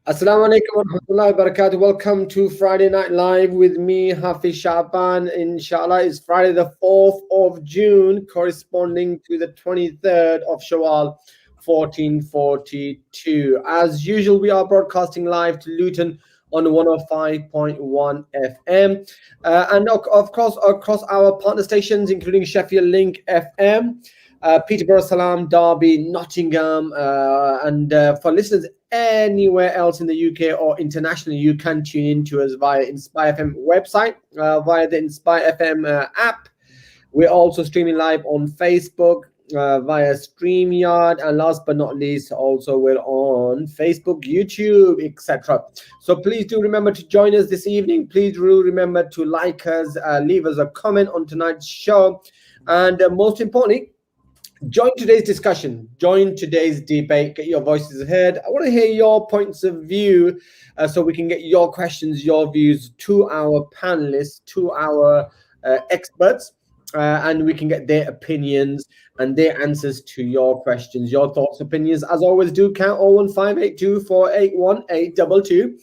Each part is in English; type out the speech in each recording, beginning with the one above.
Assalamu alaikum wa rahmatullahi wa barakatuh. Welcome to Friday Night Live with me, Hafiz Shaban. Inshallah, it's Friday the 4th of June, corresponding to the 23rd of Shawwal, 1442. As usual, we are broadcasting live to Luton on 105.1 FM. And of course, across our partner stations, including Sheffield Link FM, Peterborough, Salam, Derby, Nottingham, and for listeners anywhere else in the UK or internationally, you can tune in to us via Inspire FM website, via the Inspire FM app. We're also streaming live on Facebook via StreamYard, and last but not least, also we're on Facebook, YouTube, etc. So please do remember to join us this evening. Please do remember to like us, leave us a comment on tonight's show, and most importantly, join today's discussion, join today's debate, get your voices heard. I want to hear your points of view so we can get your questions, your views to our panelists, to our experts, and we can get their opinions and their answers to your questions. Your thoughts, opinions, as always, do count. 01582 481 822.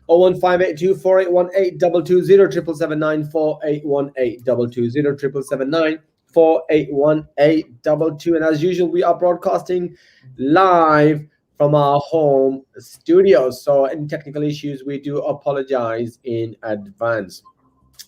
01582 481 822 0779 481 822 0779 481 And as usual, we are broadcasting live from our home studios. So any technical issues, we do apologize in advance.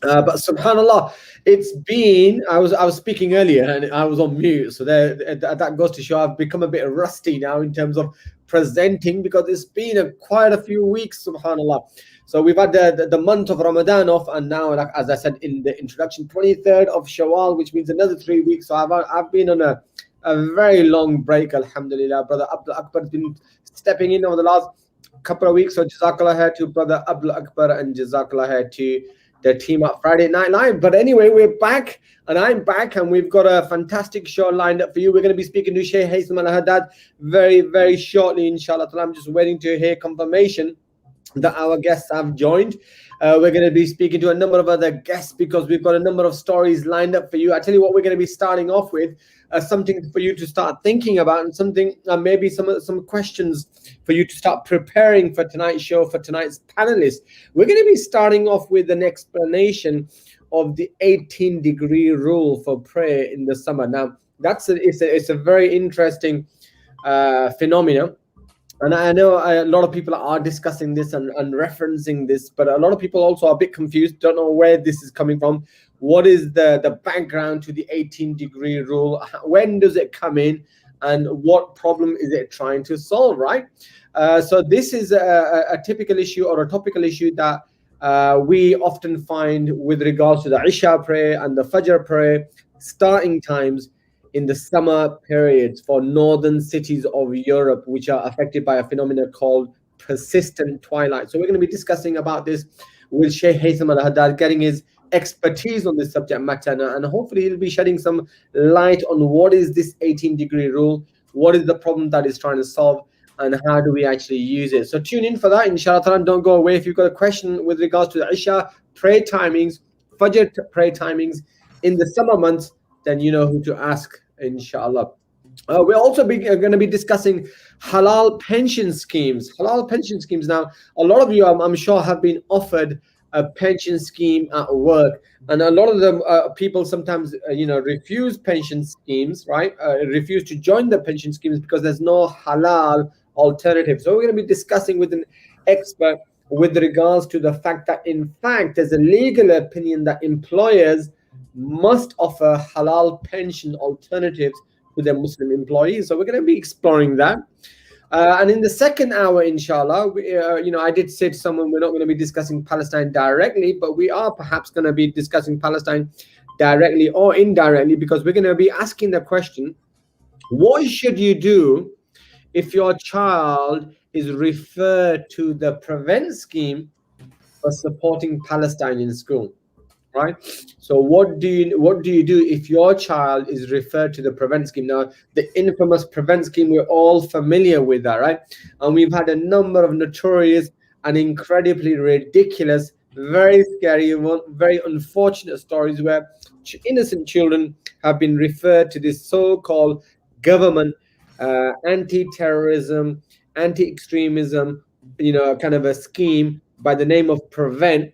But subhanallah, it's been, I was speaking earlier and I was on mute. So that goes to show I've become a bit rusty now in terms of presenting, because it's been quite a few weeks, subhanallah. So we've had the month of Ramadan off, and now, like, as I said in the introduction, 23rd of Shawwal, which means another 3 weeks. So I've been on a very long break, alhamdulillah. Brother Abdul Akbar has been stepping in over the last couple of weeks. So Jazakallah khair to Brother Abdul Akbar, and Jazakallah khair to the team at Friday Night Live. But anyway, we're back, and I'm back, and we've got a fantastic show lined up for you. We're going to be speaking to Sheikh Haitham Al-Haddad very, very shortly, inshallah. I'm just waiting to hear confirmation that our guests have joined. We're going to be speaking to a number of other guests because we've got a number of stories lined up for you. I tell you what, we're going to be starting off with something for you to start thinking about, and something maybe some questions for you to start preparing for tonight's show, for tonight's panelists. We're going to be starting off with an explanation of the 18-degree rule for prayer in the summer. Now, it's a very interesting phenomenon. And I know a lot of people are discussing this and referencing this, but a lot of people also are a bit confused, don't know where this is coming from. What is the background to the 18-degree rule? When does it come in? And what problem is it trying to solve, right? So this is a typical issue or a topical issue that we often find with regards to the Isha prayer and the Fajr prayer starting times in the summer periods for northern cities of Europe, which are affected by a phenomenon called persistent twilight. So we're going to be discussing about this with Sheikh Haitham Al-Haddad, getting his expertise on this subject matter, and hopefully he'll be shedding some light on what is this 18-degree rule, what is the problem that it's trying to solve, and how do we actually use it. So tune in for that, inshallah. Don't go away. If you've got a question with regards to the Isha prayer timings, Fajr prayer timings in the summer months, then you know who to ask, inshallah. We're also going to be discussing halal pension schemes. Halal pension schemes. Now, a lot of you, I'm sure, have been offered a pension scheme at work, and a lot of them people sometimes refuse pension schemes, right? Refuse to join the pension schemes because there's no halal alternative. So we're going to be discussing with an expert with regards to the fact that, in fact, there's a legal opinion that employers must offer halal pension alternatives to their Muslim employees. So we're going to be exploring that. And in the second hour, inshallah, I did say to someone we're not going to be discussing Palestine directly, but we are perhaps going to be discussing Palestine directly or indirectly, because we're going to be asking the question, what should you do if your child is referred to the Prevent scheme for supporting Palestine in school? right? So what do you do if your child is referred to the prevent scheme? Now, the infamous prevent scheme, we're all familiar with that, right? And we've had a number of notorious and incredibly ridiculous, very scary, very unfortunate stories where innocent children have been referred to this so-called government anti-terrorism, anti-extremism, kind of a scheme by the name of prevent,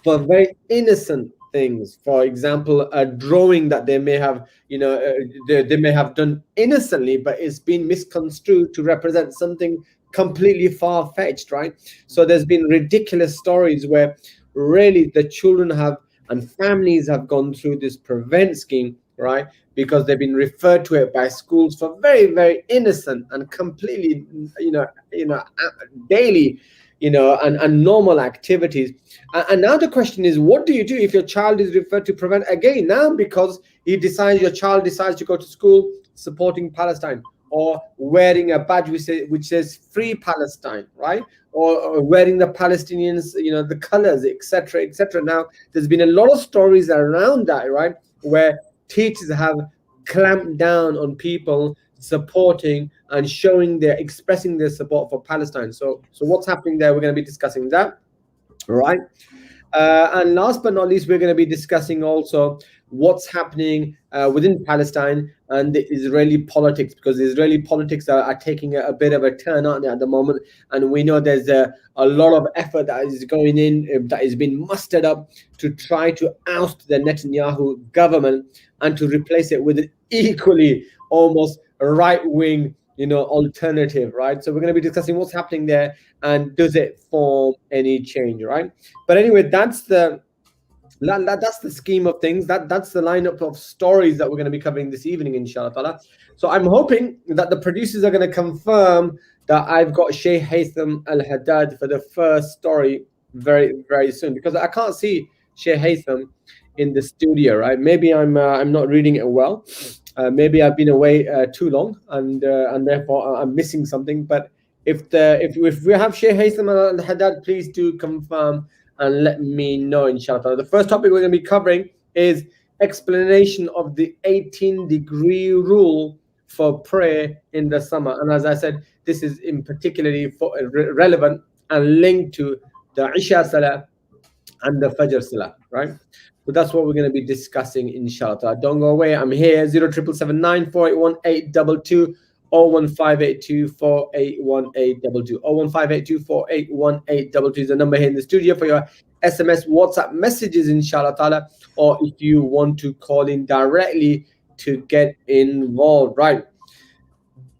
for very innocent things. For example, a drawing that they may have, they may have done innocently, but it's been misconstrued to represent something completely far-fetched, right? So there's been ridiculous stories where really the children have and families have gone through this prevent scheme, right? Because they've been referred to it by schools for very, very innocent and completely, daily, and normal activities. And now the question is, what do you do if your child is referred to prevent again now because your child decides to go to school supporting Palestine, or wearing a badge which says Free Palestine, right? Or wearing the Palestinians, the colors, etc., etc. Now, there's been a lot of stories around that, right, where teachers have clamped down on people supporting and expressing their support for Palestine. So what's happening there? We're going to be discussing that, right? And last but not least, we're going to be discussing also what's happening within Palestine and the Israeli politics, because the Israeli politics are taking a bit of a turn, aren't they, at the moment? And we know there's a lot of effort that is going in, that is being mustered up to try to oust the Netanyahu government and to replace it with an equally almost right wing, alternative, right? So we're going to be discussing what's happening there and does it form any change, right? But anyway, that's the scheme of things. That's the lineup of stories that we're going to be covering this evening, inshallah ta'ala. So I'm hoping that the producers are going to confirm that I've got Sheikh Haytham Al Haddad for the first story very, very soon, because I can't see Sheikh Haytham in the studio, right? Maybe I'm not reading it well. Maybe I've been away too long, and therefore I'm missing something. But if we have Sheikh Haytham Al Haddad, please do confirm and let me know, inshallah. The first topic we're going to be covering is explanation of the 18-degree rule for prayer in the summer. And as I said, this is in particularly relevant and linked to the Isha Salah and the Fajr Salah, right? So that's what we're going to be discussing, inshallah. Don't go away. I'm here, 07779 481 01582 481 01582 is the number here in the studio for your SMS, WhatsApp messages, inshallah ta'ala, or if you want to call in directly to get involved, right?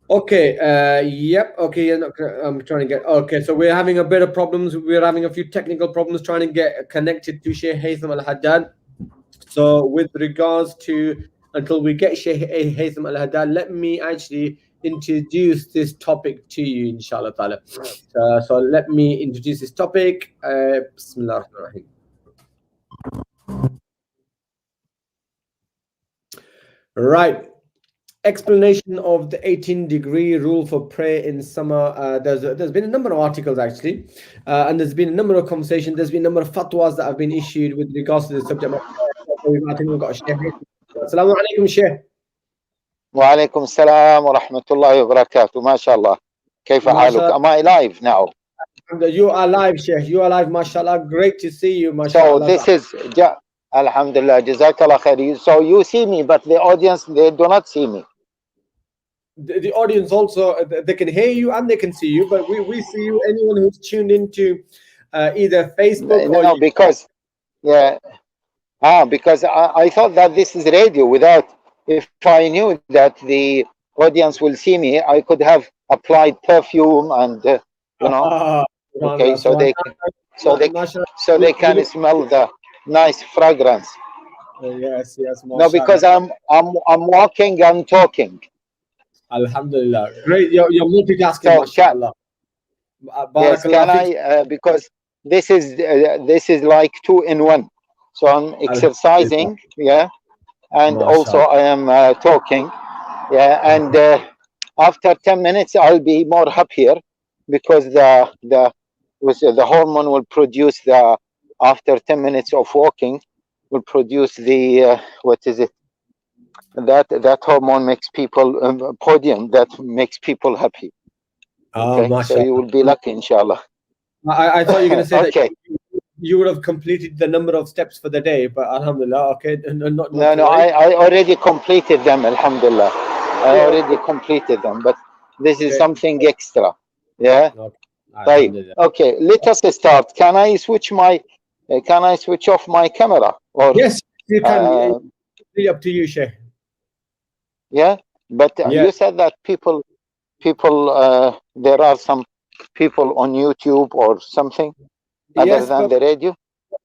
Okay, yep, okay, I'm trying to get, okay, so we're having a bit of problems. We're having a few technical problems trying to get connected to Sheikh Haytham Al Haddad. So with regards to, until we get Sheikh Haytham Al Haddad, let me actually introduce this topic to you, inshallah ta'ala. So let me introduce this topic. Bismillah ar-Rahman ar-Rahim. Right. Explanation of the 18-degree rule for prayer in summer. There's been a number of articles actually, and there's been a number of conversations. There's been a number of fatwas that have been issued with regards to the subject. I think we've got a Sheikh. Assalamu alaikum, Sheikh. وعليكم السلام ورحمة الله وبركاته. ما شاء الله. كيف حالك? Am I live now? You are live, Sheikh. You are live, mashallah. Great to see you, mashallah. So this is Alhamdulillah, Jazakallah khair. So you see me, but the audience, they do not see me. The audience also, they can hear you and they can see you, but we see you. Anyone who's tuned into either Facebook or... No, because, yeah. Because I thought that this is radio. Without, if I knew that the audience will see me, I could have applied perfume and, okay, so they can smell the nice fragrance. Yes. No, because I'm walking and talking. Alhamdulillah, great. You're multitasking. So yes, can I? Because this is like 2 in 1. So I'm exercising, yeah, and also I am talking, yeah. And after 10 minutes, I'll be more happier because the hormone will produce after 10 minutes of walking, will produce the what is it? That hormone makes people podium that makes people happy. Oh, Okay, so you mashallah. will be lucky, inshallah. I thought you were going to say that Okay. you would have completed the number of steps for the day, but alhamdulillah, okay, not No, to no, worry. I already completed them, alhamdulillah. I Yeah, already okay, completed them, but this is okay, something extra. Yeah. okay. طيب. Alhamdulillah. Okay, let us start. Can I switch off my camera or Yes, you can. uh, It's up to you, Sheikh. yeah? But Yeah, you said that people there are some people on YouTube or something other yes, than but the radio.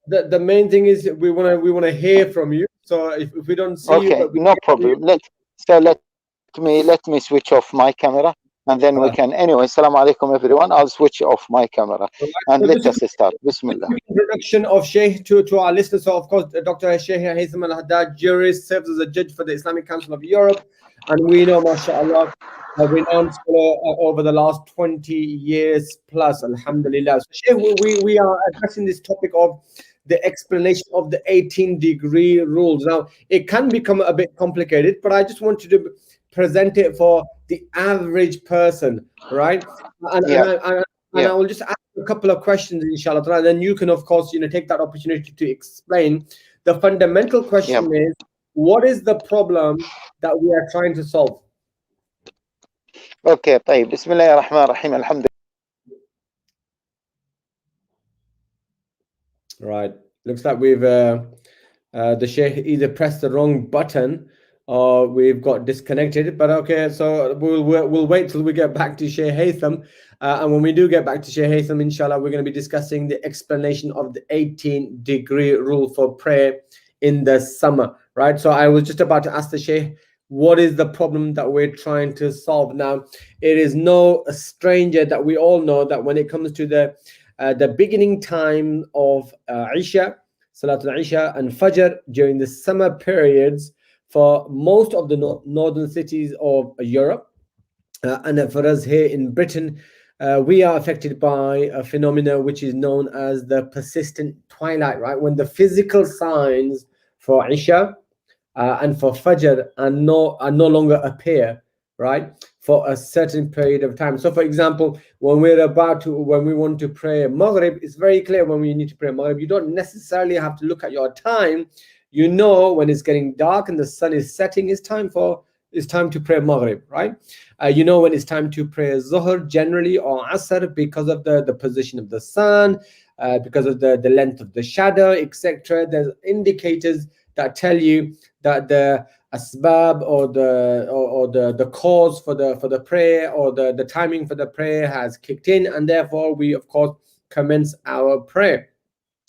the main thing is we wanna hear from you. So if we don't see you, Okay, but we no hear problem. Let me switch off my camera and then we from you. can anyway. Assalamu alaikum everyone. I'll switch off my camera Right. and So let this is us start. a Bismillah. quick introduction of Sheikh to our listeners. So, of course, Dr. Sheikh Haitham Al Haddad, jurist, serves as a judge for the Islamic Council of Europe. And we know, mashallah, a renowned scholar over the last 20 years plus, alhamdulillah. So, Sheikh, we are addressing this topic of the explanation of the 18-degree rules. Now, it can become a bit complicated, but I just wanted to present it for the average person, right? And, and, Yeah, I, and and yeah, I will just ask a couple of questions, inshallah. And then you can, of course, take that opportunity to explain. The fundamental yeah. question is, what is the problem that we are trying to solve? Okay, طيب. بسم الله الرحمن الرحيم. الحمد. Right. Looks like we've the Sheikh either pressed the wrong button or we've got disconnected. But okay, so we'll wait till we get back to Sheikh Haytham. And when we do get back to Sheikh Haytham, inshallah, we're going to be discussing the explanation of the 18-degree rule for prayer in the summer. Right. So I was just about to ask the Sheikh, what is the problem that we're trying to solve? Now, it is no stranger that we all know that when it comes to the beginning time of Isha, Salatul Isha and Fajr during the summer periods for most of the northern cities of Europe. And for us here in Britain, we are affected by a phenomena which is known as the persistent twilight, right? When the physical signs for Isha and for Fajr are no longer appear, right, for a certain period of time. So, for example, when we want to pray Maghrib, it's very clear when we need to pray Maghrib. You don't necessarily have to look at your time. You know when it's getting dark and the sun is setting, it's time to pray Maghrib, right? You know when it's time to pray Zuhr generally or Asr because of the position of the sun, because of the length of the shadow, etc. There's indicators that tell you that the asbab or the cause for the prayer or the timing for the prayer has kicked in, and therefore we of course commence our prayer.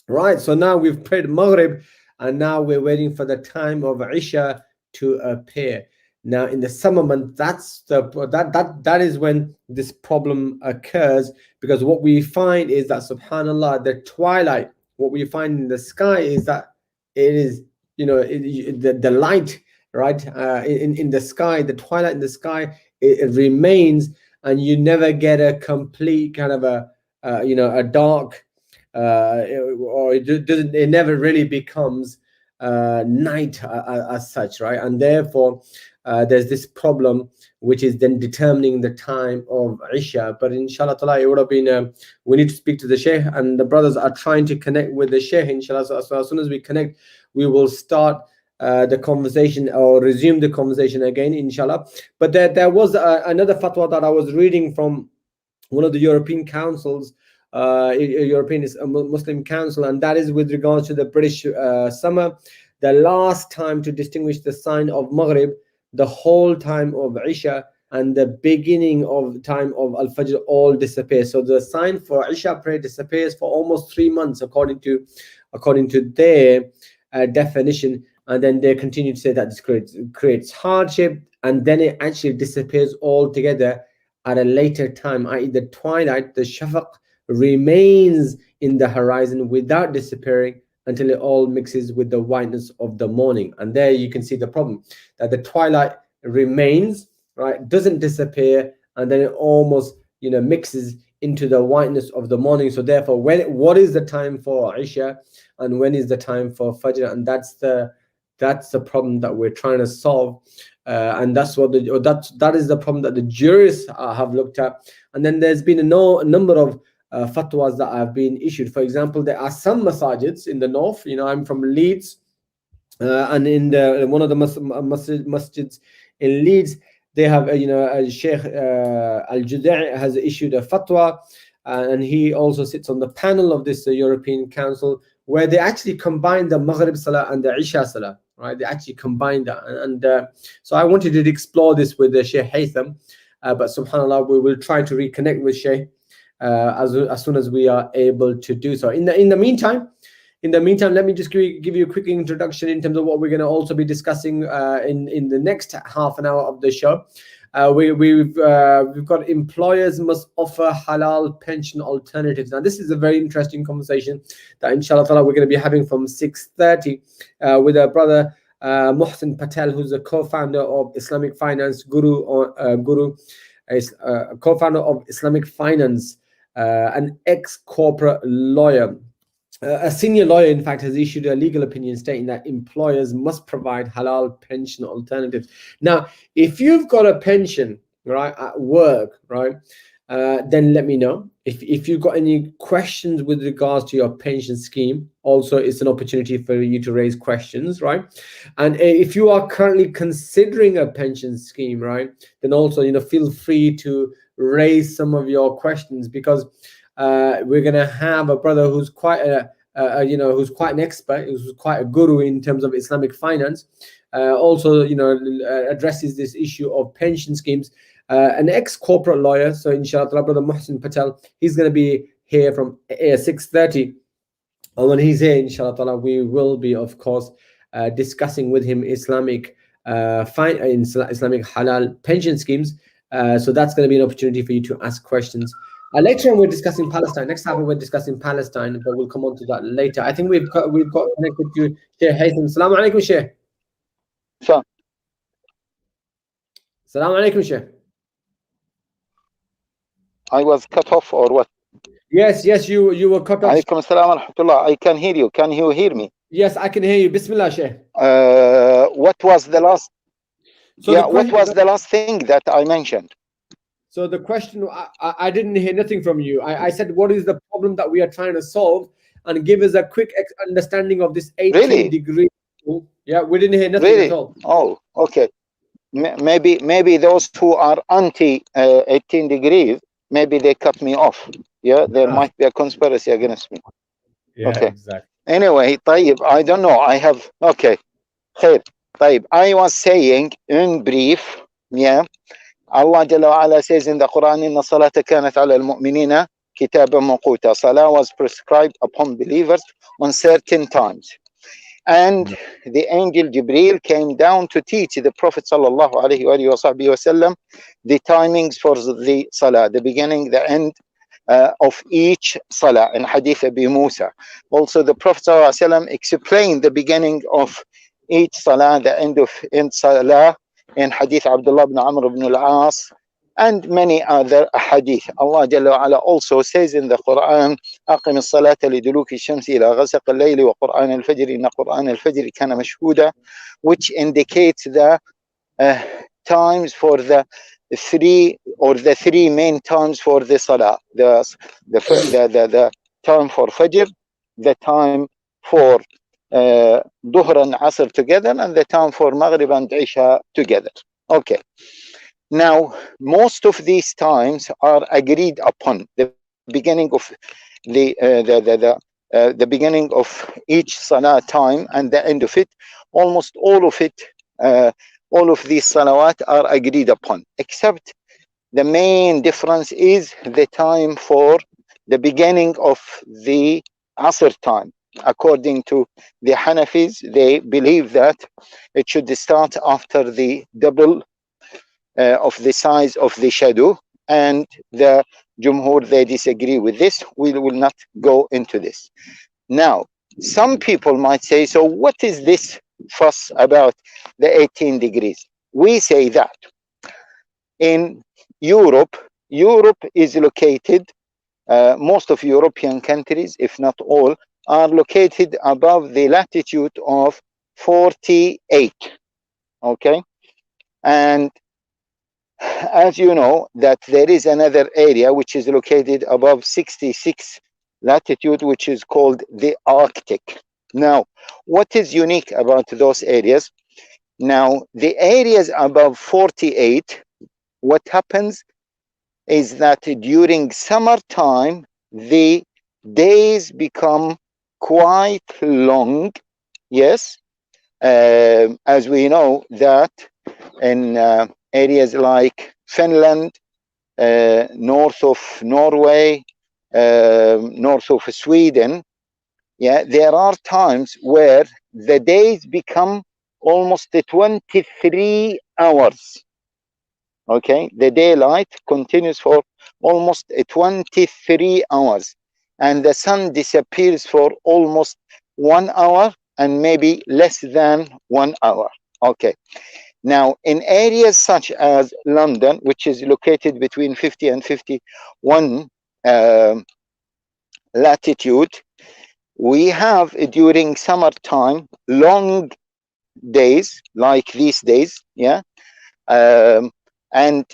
Right, so now we've prayed Maghrib and now we're waiting for the time of Isha to appear. Now in the summer month, that is when this problem occurs, because what we find is that subhanallah, the twilight, what we find in the sky is that it is, the light, right, in the sky, the twilight in the sky, it remains, and you never get a complete kind of a dark, or it never really becomes night as such, right? And therefore there's this problem which is then determining the time of Isha. But inshallah ta'ala, it would have been we need to speak to the Shaykh, and the brothers are trying to connect with the Shaykh, inshallah. So as soon as we connect, we will start the conversation or resume the conversation again, inshallah. But there was another fatwa that I was reading from one of the European councils, European Muslim Council, and that is with regards to the British summer. The last time to distinguish the sign of Maghrib, the whole time of Isha, and the beginning of time of Al Fajr all disappear. So the sign for Isha prayer disappears for almost 3 months, according to their definition. And then they continue to say that this creates hardship, and then it actually disappears altogether at a later time, i.e., the twilight, the shafaq, remains in the horizon without disappearing until it all mixes with the whiteness of the morning. And there you can see the problem, that the twilight remains, right, doesn't disappear, and then it almost mixes into the whiteness of the morning. So therefore, what is the time for Isha and when is the time for Fajr? And that's the problem that we're trying to solve. And that's what that is the problem that the jurists have looked at. And then there's been a number of fatwas that have been issued. For example, there are some masajids in the north. I'm from Leeds, and in the one of the masjids in Leeds, they have Sheikh Al-Judai has issued a fatwa, and he also sits on the panel of this European Council, where they actually combine the Maghrib Salah and the Isha Salah, right? They actually combine that, and so I wanted to explore this with Sheikh Haytham, but subhanallah, we will try to reconnect with Sheikh as soon as we are able to do so. In the meantime, let me just give you a quick introduction in terms of what we're going to also be discussing in the next half an hour of the show. We've got employers must offer halal pension alternatives. Now, this is a very interesting conversation that inshallah ta'ala we're going to be having from 6:30 with our brother Muhsin Patel, who's a co-founder of Islamic Finance co-founder of Islamic Finance, an ex-corporate lawyer. A senior lawyer, in fact, has issued a legal opinion stating that employers must provide halal pension alternatives. Now, if you've got a pension, right, at work, right, then let me know. If you've got any questions with regards to your pension scheme, also it's an opportunity for you to raise questions, right? And if you are currently considering a pension scheme, right, then also feel free to raise some of your questions, because we're going to have a brother who's quite who's quite an expert, who's quite a guru in terms of Islamic finance. Also, addresses this issue of pension schemes. An ex-corporate lawyer, so inshallah, brother Muhsin Patel, he's going to be here from 6:30. And when he's here, inshallah, we will be, of course, discussing with him Islamic Islamic halal pension schemes. So that's going to be an opportunity for you to ask questions. Later on, we're discussing Palestine. Next time, we're discussing Palestine, but we'll come on to that later. I think we've got connected to Sheikh Haytham. Assalamu alaikum, Sheikh. Sure. Assalamu alaikum, Sheikh. I was cut off or what? Yes, you were cut off. Alaikum assalam wa rahmatullah. I can hear you. Can you hear me? Yes, I can hear you. Bismillah, Sheikh. What was the last? What was the last thing that I mentioned? So the question, I didn't hear nothing from you. I said, what is the problem that we are trying to solve? And give us a quick understanding of this 18-degree rule. Yeah, we didn't hear nothing at all. Oh, okay. Maybe those who are anti 18 degrees, maybe they cut me off. Yeah, there might be a conspiracy against me. Yeah, okay. Exactly. Anyway, طيب, I don't know. Okay. خير. طيب, I was saying in brief, yeah, Allah Jalla wa Ala says in the Quran, إن الصلاة كانت على المؤمنين كتابا موقوتا. Salah was prescribed upon believers on certain times. And the angel Jibreel came down to teach the Prophet sallallahu alaihi wasallam the timings for the Salah, the beginning, the end of each Salah in Hadith Abi Musa. Also, the Prophet sallallahu alaihi wasallam explained the beginning of each Salah, the end of Salah in Hadith Abdullah ibn Amr ibn al-As, and many other hadith. Allah Jalla wa Ala also says in the Quran, أقم الصلاة لدلوك الشمس إلى غسق الليل وقرآن الفجر إن قرآن الفجر كان مشهودا, which indicates the times for the three main times for the Salah. The time for Fajr, the time for Dhuhr and Asr together, and the time for Maghrib and Isha together. Okay. Now, most of these times are agreed upon. The beginning of the beginning of each Salah time and the end of it, almost all of it, all of these Salawat are agreed upon, except the main difference is the time for the beginning of the Asr time. According to the Hanafis, they believe that it should start after the double of the size of the shadow, and the Jumhur, they disagree with this. We will not go into this. Now, some people might say, so what is this fuss about the 18 degrees? We say that in Europe is located most of European countries, if not all, are located above the latitude of 48. Okay, and as you know, that there is another area which is located above 66 latitude, which is called the Arctic. Now, what is unique about those areas? Now, the areas above 48, what happens is that during summertime, the days become quite long. Yes, as we know that in areas like Finland, north of Norway, north of Sweden, yeah, there are times where the days become almost 23 hours. Okay, the daylight continues for almost 23 hours, and the sun disappears for almost 1 hour and maybe less than 1 hour. Okay, now in areas such as London, which is located between 50 and 51 latitude, we have during summertime long days like these days, yeah, and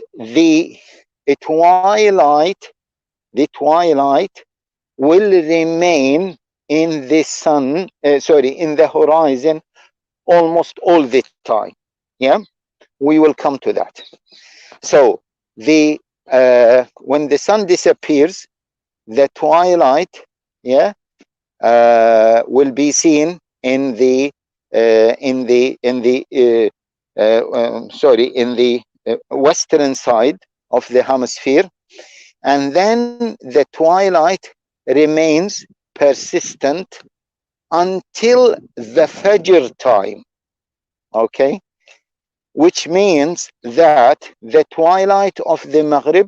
twilight, the twilight will remain in the sun, in the horizon almost all the time. Yeah, we will come to that. So the when the sun disappears, the twilight, yeah, will be seen in the western side of the hemisphere, and then the twilight remains persistent until the Fajr time. Okay, which means that the twilight of the Maghrib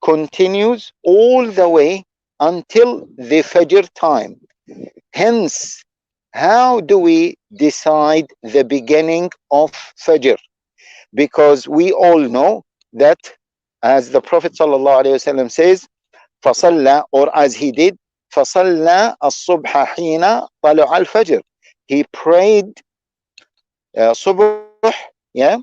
continues all the way until the Fajr time. Hence, how do we decide the beginning of Fajr? Because we all know that, as the Prophet ﷺ says, فصلى, or as he did, فصلى الصبح حين طلع الفجر. He prayed صبح, yeah,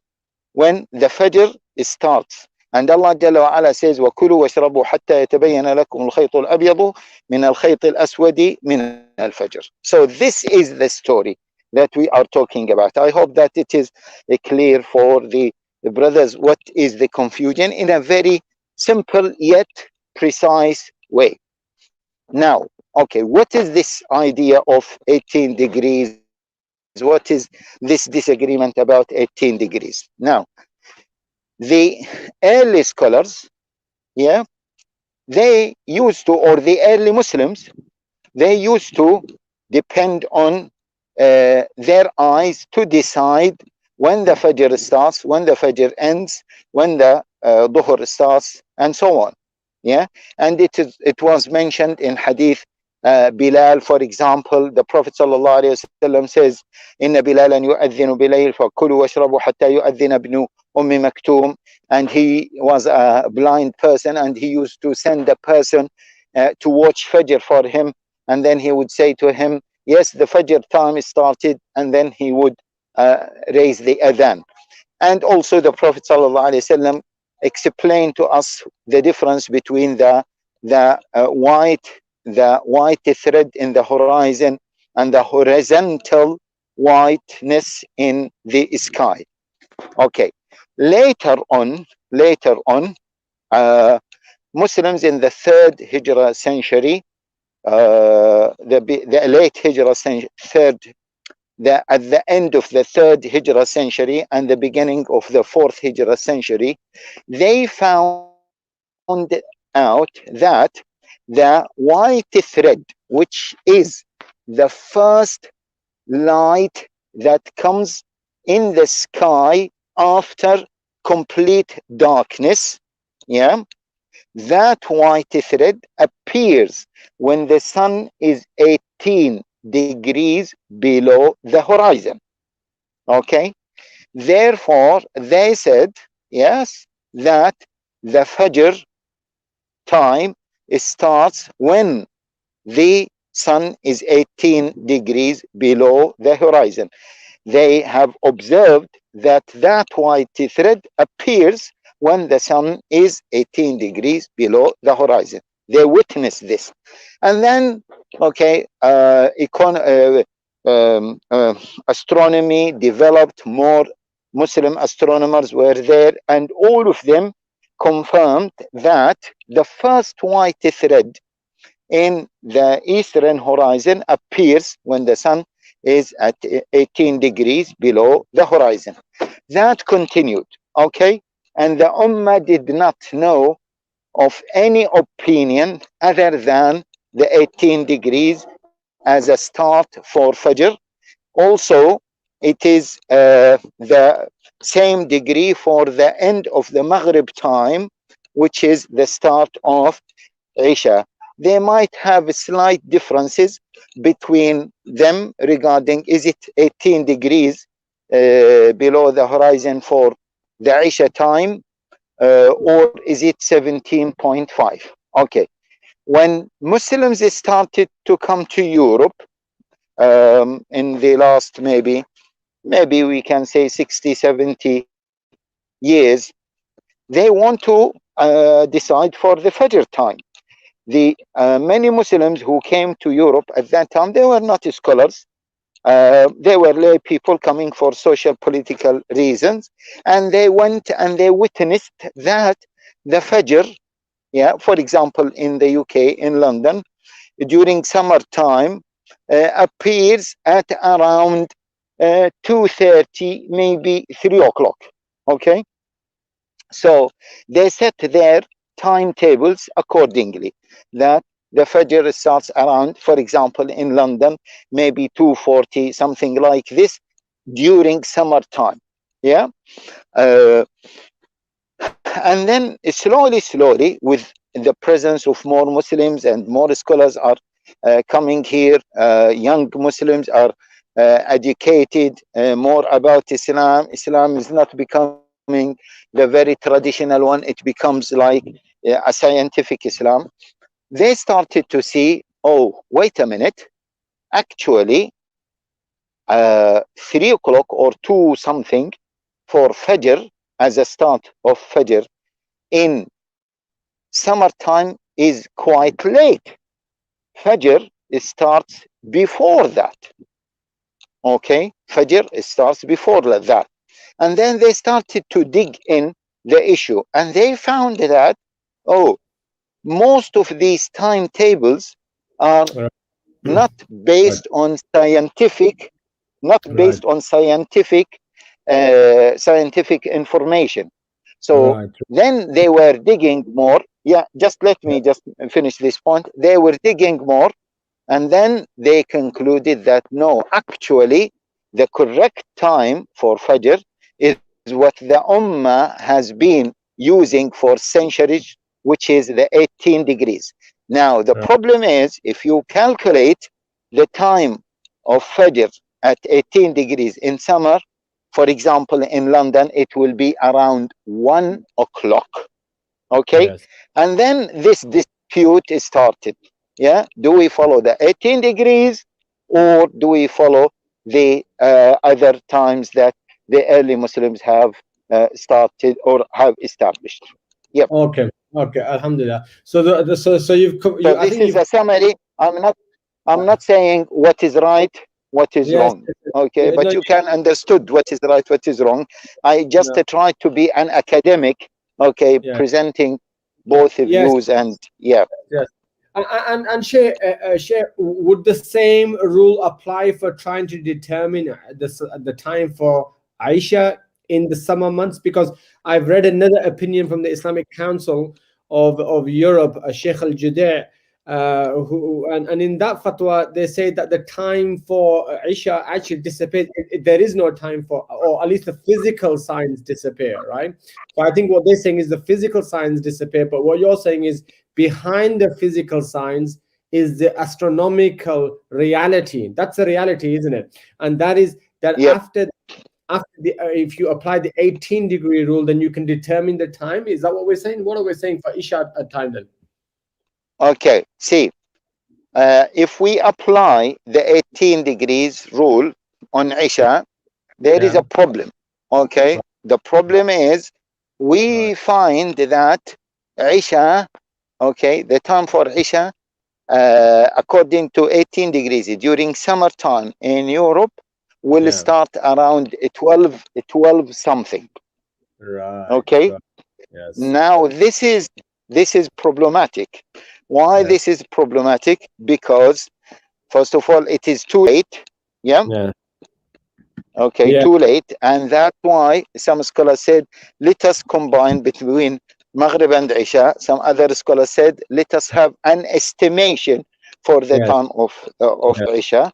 when the Fajr starts. And Allah Jalla wa Ala says, وَكُلُوا وَاشْرَبُوا حَتَّى يَتَبَيَّنَ لَكُمُ الْخَيْطُ الْأَبْيَضُ مِنَ الْخَيْطِ الْأَسْوَدِ مِنَ الْفَجْرِ. So this is the story that we are talking about. I hope that it is clear for the brothers what is the confusion in a very simple yet precise way. Now, okay, what is this idea of 18 degrees? What is this disagreement about 18 degrees? Now, the early scholars, yeah, they used to, or the early Muslims, they used to depend on their eyes to decide when the Fajr starts, when the Fajr ends, when the Dhuhr starts, and so on. Yeah, and it was mentioned in Hadith. Bilal, for example, the Prophet ﷺ says, "Inna Bilalan yu'adhinu bilayl, fakulu washrabu hatta yu'adhina ibnu Ummi Maktoum." And he was a blind person, and he used to send a person to watch Fajr for him, and then he would say to him, "Yes, the Fajr time is started," and then he would raise the adhan. And also the Prophet ﷺ explained to us the difference between the white thread in the horizon and the horizontal whiteness in the sky. Okay, later on, Muslims in the third Hijrah century, the late Hijrah third, at the end of the third Hijrah century and the beginning of the fourth Hijrah century, they found out that the white thread, which is the first light that comes in the sky after complete darkness, yeah, that white thread appears when the sun is 18 degrees below the horizon. Okay, therefore they said, yes, that the Fajr time starts when the sun is 18 degrees below the horizon. They have observed that that white thread appears when the sun is 18 degrees below the horizon. They witness this. And then, okay, astronomy developed. More Muslim astronomers were there, and all of them confirmed that the first white thread in the eastern horizon appears when the sun is at 18 degrees below the horizon. That continued, okay? And the Ummah did not know of any opinion other than the 18 degrees as a start for Fajr. Also, it is the same degree for the end of the Maghrib time, which is the start of Isha. They might have slight differences between them regarding, is it 18 degrees below the horizon for the Isha time, or is it 17.5? Okay. When Muslims started to come to Europe in the last maybe we can say 60, 70 years, they want to decide for the Fajr time. The many Muslims who came to Europe at that time, they were not scholars. They were lay people coming for social political reasons, and they went and they witnessed that the Fajr, yeah, for example, in the UK, in London, during summertime, appears at around 2:30, maybe 3 o'clock. Okay, so they set their timetables accordingly. That the Fajr starts around, for example, in London, maybe 2:40, something like this, during summertime. Yeah. Uh, and then slowly, with the presence of more Muslims and more scholars are coming here, young Muslims are educated more about Islam. Islam is not becoming the very traditional one. It becomes like a scientific Islam. They started to see, oh, wait a minute, actually, 3 o'clock or 2 something for Fajr as a start of Fajr in summertime is quite late. Fajr starts before that. Okay, Fajr starts before that. And then they started to dig in the issue, and they found that, oh, most of these timetables are Right. not Right. based on scientific, not Right. based on scientific information. So Right. then they were digging more. Yeah, just let me just finish this point. They were digging more, and then they concluded that no, actually, the correct time for Fajr is what the Ummah has been using for centuries, which is the 18 degrees. Now, the Right. problem is if you calculate the time of Fajr at 18 degrees in summer, for example, in London, it will be around 1 o'clock. Okay. Yes. And then this dispute is started. Yeah. Do we follow the 18 degrees, or do we follow the other times that the early Muslims have started or have established? Yep. Okay. Okay. Alhamdulillah. So so So I this think is you've a summary. I'm not saying what is right, what is yes. wrong. Okay, No. but you can understood what is right, what is wrong. I just No. try to be an academic, okay, Yeah. presenting both Yes. views, and yeah. Yes. And Shay, Shay, would the same rule apply for trying to determine the time for Aisha in the summer months? Because I've read another opinion from the Islamic Council of Europe, Sheikh Al Juday, who and in that fatwa they say that the time for Aisha actually disappears. There is no time for, or at least the physical signs disappear, right? So I think what they're saying is the physical signs disappear, but what you're saying is behind the physical signs is the astronomical reality. That's the reality, isn't it? And that is that Yep. after the if you apply the 18-degree rule, then you can determine the time. Is that what we're saying? What are we saying for Isha at time then? Okay, see, if we apply the 18 degrees rule on Isha, there is Yeah. a problem. Okay, the problem is Right. we find that Isha, okay, the time for Isha, according to 18 degrees during summertime in Europe, will Yeah. start around 12 something. Right. Okay, Right. Yes. now this is problematic. Why Yes. this is problematic? Because first of all, it is too late. Yeah. Yeah. Okay, Yeah. too late, and that's why some scholars said, let us combine between Maghrib and Isha. Some other scholars said, let us have an estimation for the Yes. time of Yes. Isha.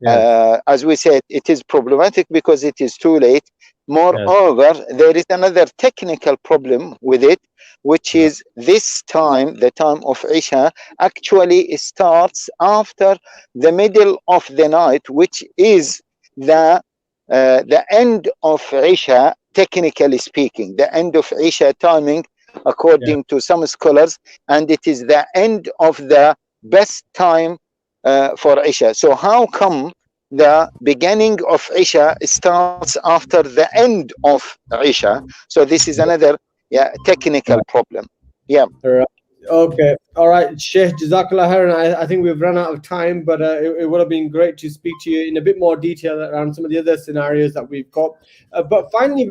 Yes. As we said, it is problematic because it is too late. Yes. Moreover, there is another technical problem with it, which Right. is this time, the time of Isha, actually starts after the middle of the night, which is the end of Isha, technically speaking, the end of Isha timing, Yeah. according to some scholars, and it is the end of the best time for Isha. So how come the beginning of Isha starts after the end of Isha? So this is another, yeah, technical problem. Yeah. Right. Okay. All right, Sheikh Jazakallah khairan. I think we've run out of time, but it would have been great to speak to you in a bit more detail around some of the other scenarios that we've got. But finally,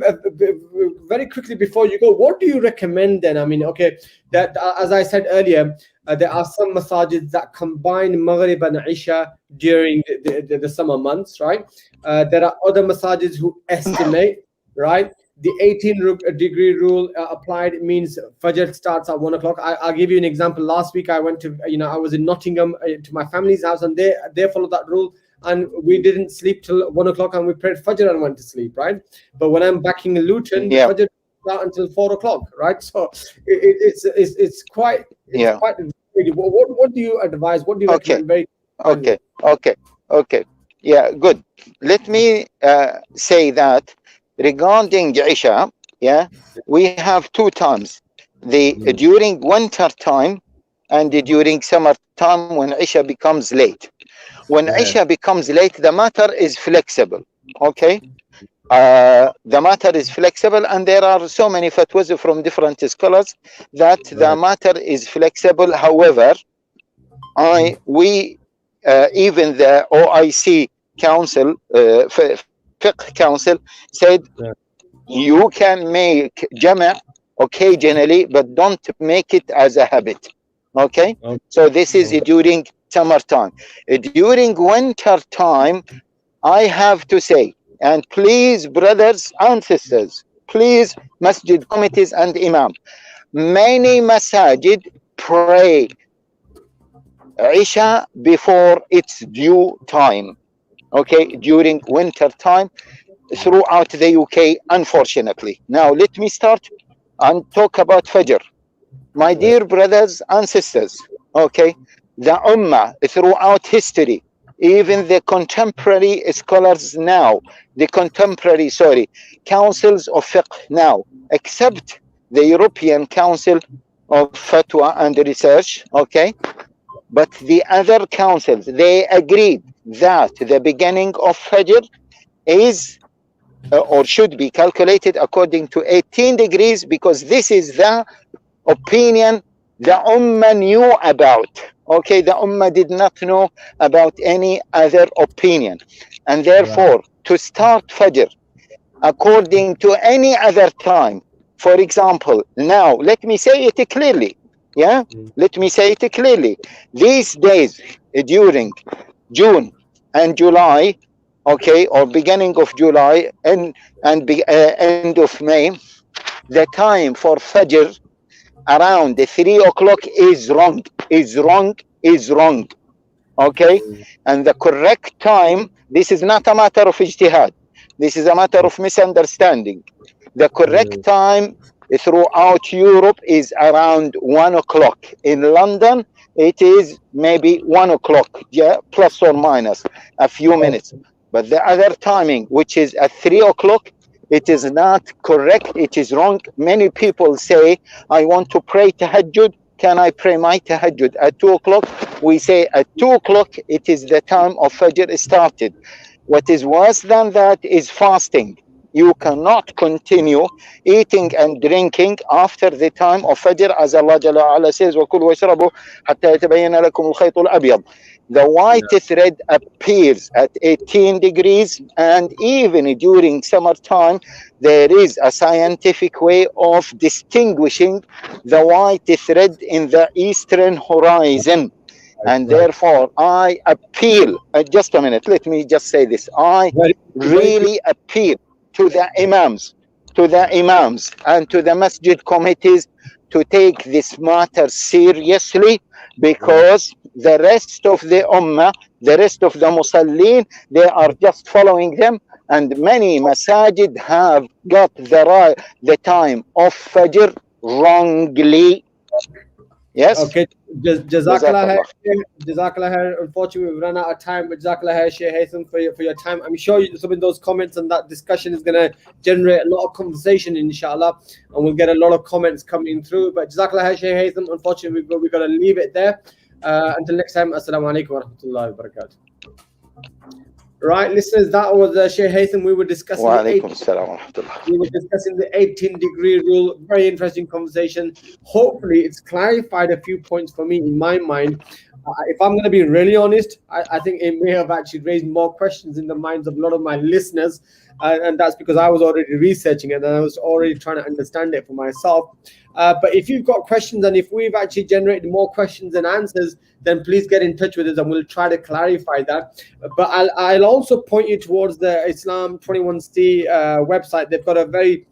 very quickly before you go, what do you recommend then? I mean, okay, that as I said earlier, there are some massages that combine Maghrib and Isha during the summer months, right? There are other massages who estimate, right? The 18-degree rule applied means Fajr starts at 1 o'clock. I'll give you an example. Last week I went to, I was in Nottingham to my family's house, and they followed that rule, and we didn't sleep till 1 o'clock, and we prayed Fajr and went to sleep, right? But when I'm back in Luton, the Yeah. Fajr start until 4 o'clock, right? So it's quite Yeah. what do you advise? What do you Okay. recommend? Very Okay. finally. Okay. Okay. Yeah. Good. Let me say that regarding Isha, yeah, we have two times: the Mm. during winter time and during summer time when Isha becomes late. When Isha Yeah. becomes late, the matter is flexible. Okay. The matter is flexible, and there are so many fatwas from different scholars that the Right. matter is flexible. However, Mm. we even the OIC Council, Fiqh Council, said Yeah. you can make jama' occasionally, but don't make it as a habit. Okay, Okay. so this is Okay. during summertime. During winter time, I have to say, and please, brothers and sisters, please, masjid committees and imam, many masajid pray Isha before its due time. Okay, during winter time throughout the UK, unfortunately. Now, let me start and talk about Fajr. My Yeah. dear brothers and sisters, okay, the Ummah throughout history, even the contemporary scholars now, councils of fiqh now, except the European Council of Fatwa and Research, okay, but the other councils, they agreed that the beginning of Fajr is or should be calculated according to 18 degrees because this is the opinion the Ummah knew about. Okay, the Ummah did not know about any other opinion. And Right. therefore, to start Fajr according to any other time, for example, now, let me say it clearly. Yeah, Mm. let me say it clearly. These days, during June and July, okay, or beginning of July and end of May, the time for Fajr around 3 o'clock is wrong, is wrong, is wrong. Okay, Mm. and the correct time. This is not a matter of ijtihad. This is a matter of misunderstanding. The correct Mm. time throughout Europe is around 1 o'clock. In London, it is maybe 1 o'clock, yeah, plus or minus a few minutes. But the other timing, which is at 3 o'clock, it is not correct. It is wrong. Many people say, I want to pray tahajjud can I pray my tahajjud at 2 o'clock? We say at 2 o'clock, it is the time of Fajr started. What is worse than that is fasting. You cannot continue eating and drinking after the time of Fajr, as Allah Jalla wa'ala says, وَكُلُوا وَاشْرَبُوا حَتَّى يَتَبَيَّنَ لَكُمُ الْخَيْطُ الْأَبْيَضُ. The white thread appears at 18 degrees, and even during summertime, there is a scientific way of distinguishing the white thread in the eastern horizon. And therefore, I appeal, just a minute, let me just say this. I really appeal to the imams, and to the masjid committees to take this matter seriously, because the rest of the ummah, the rest of the musallin, they are just following them, and many masajid have got the time of Fajr wrongly. Yes. Okay. Jazakallah khair. Unfortunately, we've run out of time, but Jazakallah khair, Shaykh Haytham, for your time. I'm sure some of those comments and that discussion is going to generate a lot of conversation, inshallah, and we'll get a lot of comments coming through. But Jazakallah khair, Shaykh Haytham. Unfortunately, we've got to leave it there. Until next time, Assalamu alaikum wa rahmatullahi wa barakatuh. Right, listeners, that was Shaykh Haytham. We were discussing the 18-degree rule. Very interesting conversation. Hopefully, it's clarified a few points for me in my mind. If I'm going to be really honest, I think it may have actually raised more questions in the minds of a lot of my listeners. And that's because I was already researching it and I was already trying to understand it for myself. But if you've got questions, and if we've actually generated more questions and answers, then please get in touch with us and we'll try to clarify that. But I'll also point you towards the Islam 21C website. They've got a very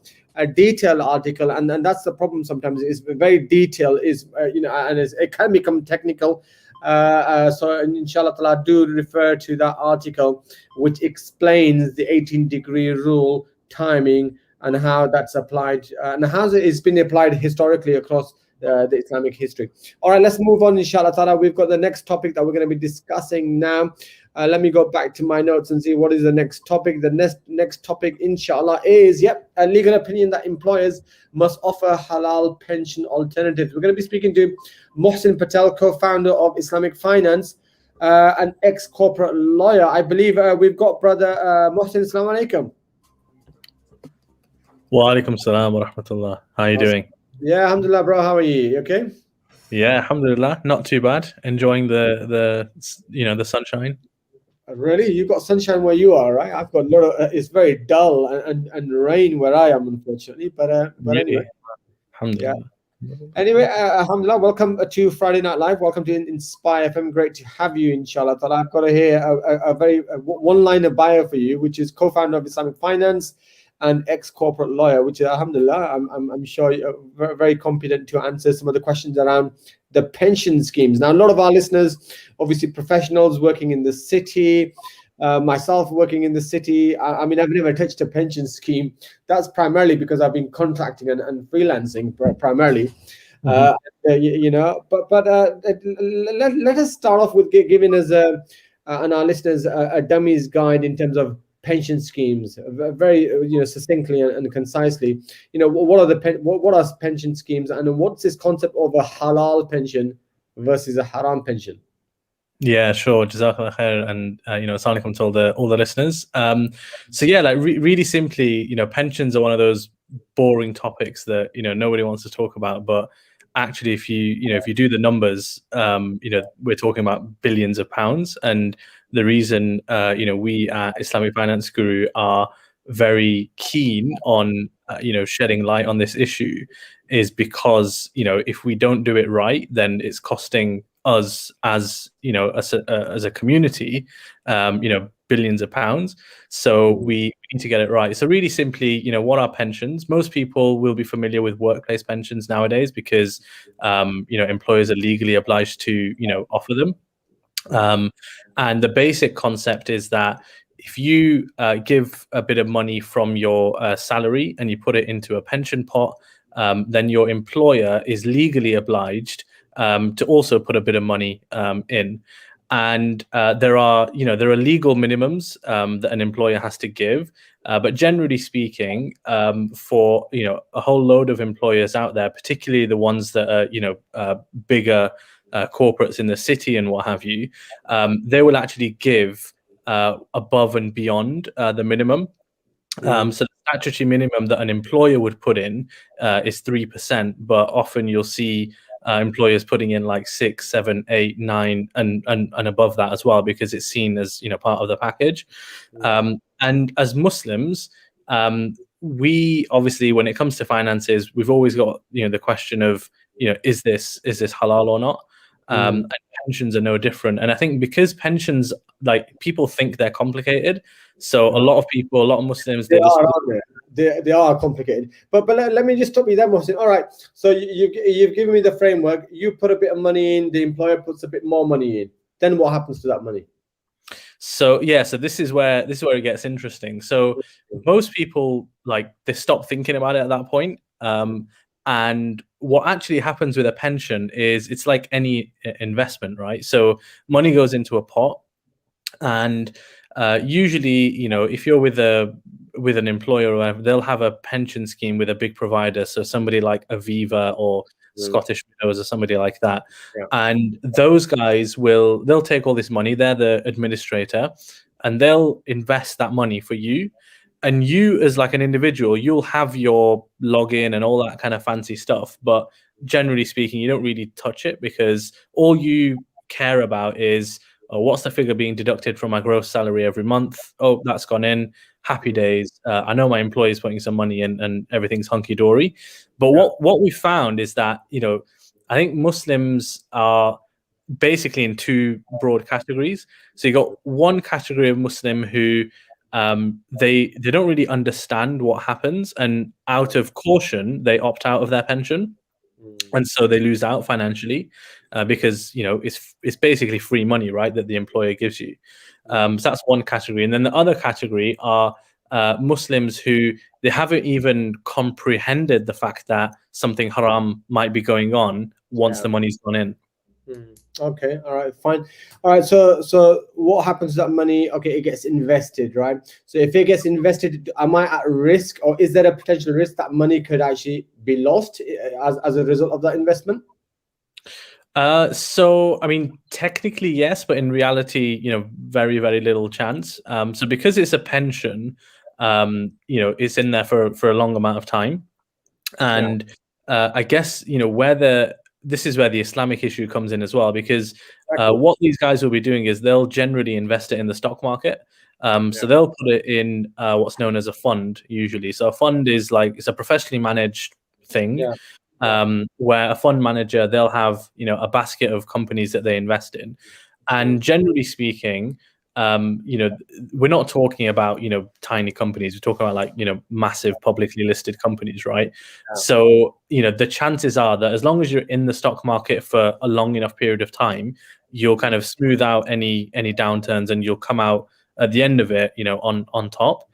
detailed article, and that's the problem sometimes. It's very detailed, and it can become technical. So inshallah ta'ala, do refer to that article which explains the 18-degree rule timing and how that's applied and how it's been applied historically across the Islamic history. All right, let's move on, inshallah ta'ala. We've got the next topic that we're going to be discussing now. Let me go back to my notes and see what is the next topic. The next topic, inshallah, is a legal opinion that employers must offer halal pension alternatives. We're going to be speaking to Mohsin Patel, co-founder of Islamic Finance, an ex-corporate lawyer. I believe we've got brother Mohsin. Assalamu alaikum. Wa alaikum salam wa rahmatullah. How are you doing? Yeah, alhamdulillah, bro. How are you? Okay? Yeah, alhamdulillah. Not too bad. Enjoying the sunshine. Really? You got sunshine where you are, right? I've got a lot of. It's very dull and rain where I am, unfortunately. But anyway, alhamdulillah. Yeah. Anyway, alhamdulillah. Welcome to Friday Night Live. Welcome to Inspire FM. Great to have you, inshallah. I've got here a very one-liner bio for you, which is co-founder of Islamic Finance and ex-corporate lawyer, which alhamdulillah, I'm sure you're very, very competent to answer some of the questions around the pension schemes. Now, a lot of our listeners, obviously professionals working in the city, myself working in the city. I mean, I've never touched a pension scheme. That's primarily because I've been contracting and freelancing primarily. But let us start off with giving us and our listeners a dummy's guide in terms of pension schemes, very succinctly and concisely. What are pension schemes, and what's this concept of a halal pension versus a haram pension? Yeah, sure. Jazakallah khair, and assalamu alaikum to all the listeners. So yeah, like really simply, pensions are one of those boring topics that nobody wants to talk about, but actually, if you do the numbers, we're talking about billions of pounds. And the reason we at Islamic Finance Guru are very keen on shedding light on this issue is because if we don't do it right, then it's costing us as a community billions of pounds. So we need to get it right. So really simply, what are pensions? Most people will be familiar with workplace pensions nowadays because employers are legally obliged to offer them. And the basic concept is that if you give a bit of money from your salary and you put it into a pension pot, then your employer is legally obliged to also put a bit of money in. and there are legal minimums that an employer has to give. But generally speaking, for a whole load of employers out there, particularly the ones that are bigger corporates in the city and what have you, they will actually give above and beyond the minimum. So the statutory minimum that an employer would put in is 3%, but often you'll see employers putting in like 6, 7, 8, 9, and above that as well, because it's seen as part of the package. And as Muslims, we obviously, when it comes to finances, we've always got the question of is this halal or not? And pensions are no different. And I think because pensions, like, people think they're complicated, so a lot of Muslims, they are complicated. But let me just stop you there, Mohsin. All right, so you've given me the framework. You put a bit of money in, the employer puts a bit more money in. Then what happens to that money? So this is where it gets interesting. So most people, like, they stop thinking about it at that point. And what actually happens with a pension is it's like any investment, right? So money goes into a pot, and usually, if you're with an employer or whatever, they'll have a pension scheme with a big provider. So somebody like Aviva or Scottish Widows or somebody like that. Yeah. And those guys they'll take all this money. They're the administrator, and they'll invest that money for you. And you, as like an individual, you'll have your login and all that kind of fancy stuff. But generally speaking, you don't really touch it, because all you care about is, oh, what's the figure being deducted from my gross salary every month? Oh, that's gone in. Happy days. I know my employee is putting some money in and everything's hunky-dory. But what we found is that, I think Muslims are basically in two broad categories. So you got one category of Muslim who they don't really understand what happens, and out of caution, they opt out of their pension. And so they lose out financially because it's basically free money, right, that the employer gives you. So that's one category. And then the other category are Muslims who they haven't even comprehended the fact that something haram might be going on once the money's gone in. Okay, all right, fine. All right, so what happens to that money? Okay, it gets invested, right? So if it gets invested, am I at risk, or is there a potential risk that money could actually be lost as a result of that investment? So I mean, technically yes, but in reality, very, very little chance. So because it's a pension, it's in there for a long amount of time, and I guess this is where the Islamic issue comes in as well, because what these guys will be doing is they'll generally invest it in the stock market. So they'll put it in what's known as a fund usually. So a fund is it's a professionally managed thing, where a fund manager, they'll have a basket of companies that they invest in, and generally speaking, we're not talking about tiny companies. We're talking about massive publicly listed companies, right? So the chances are that as long as you're in the stock market for a long enough period of time, you'll kind of smooth out any downturns, and you'll come out at the end of it on top.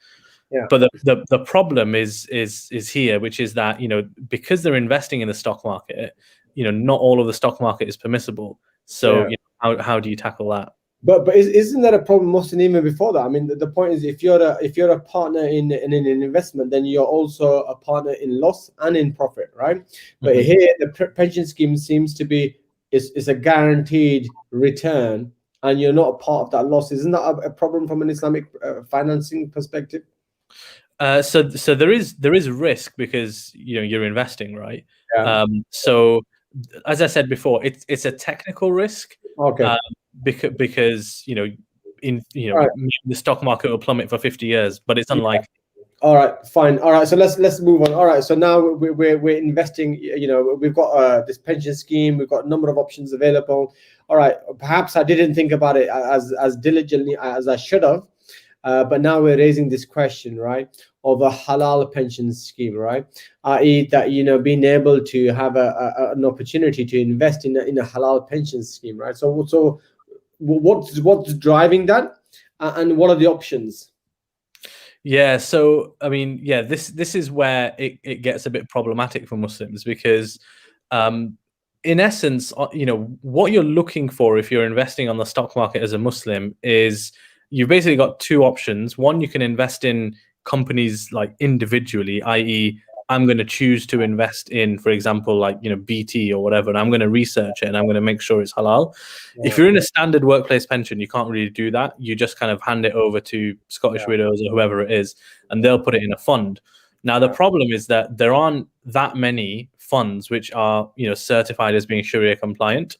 But the problem is here, which is that because they're investing in the stock market, not all of the stock market is permissible. So how do you tackle that? But isn't that a problem, Mohsin, even before that? I mean, the point is, if you're a partner in an investment, then you're also a partner in loss and in profit, right? But here, the pension scheme seems to be is a guaranteed return, and you're not a part of that loss. Isn't that a problem from an Islamic financing perspective? So there is risk, because you're investing, right? So as I said before, it's a technical risk. Okay. Because the stock market will plummet for 50 years, but it's unlikely. All right, fine. All right, so let's move on. All right, so now we're investing. We've got this pension scheme. We've got a number of options available. All right, perhaps I didn't think about it as diligently as I should have, but now we're raising this question, right, of a halal pension scheme, right? I.e., that being able to have an opportunity to invest in a halal pension scheme, right? So what's driving that, and what are the options? Yeah, so I mean, this is where it gets a bit problematic for Muslims, because in essence, what you're looking for if you're investing on the stock market as a Muslim is you've basically got two options. One, you can invest in companies like individually, i.e., I'm going to choose to invest in, for example, like BT or whatever, and I'm going to research it and I'm going to make sure it's halal. If you're in a standard workplace pension, you can't really do that. You just kind of hand it over to Scottish Widows or whoever it is, and they'll put it in a fund. Now, the problem is that there aren't that many funds which are, certified as being Sharia compliant.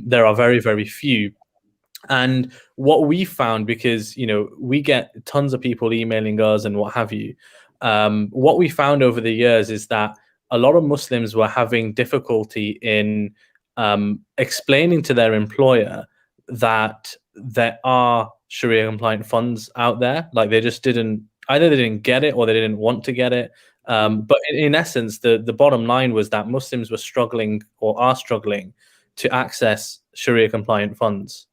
There are very, very few. And what we found, because, we get tons of people emailing us and what have you, what we found over the years is that a lot of Muslims were having difficulty in explaining to their employer that there are Sharia compliant funds out there. Like they just either they didn't get it or they didn't want to get it. But in essence, the bottom line was that Muslims were struggling or are struggling to access Sharia compliant funds.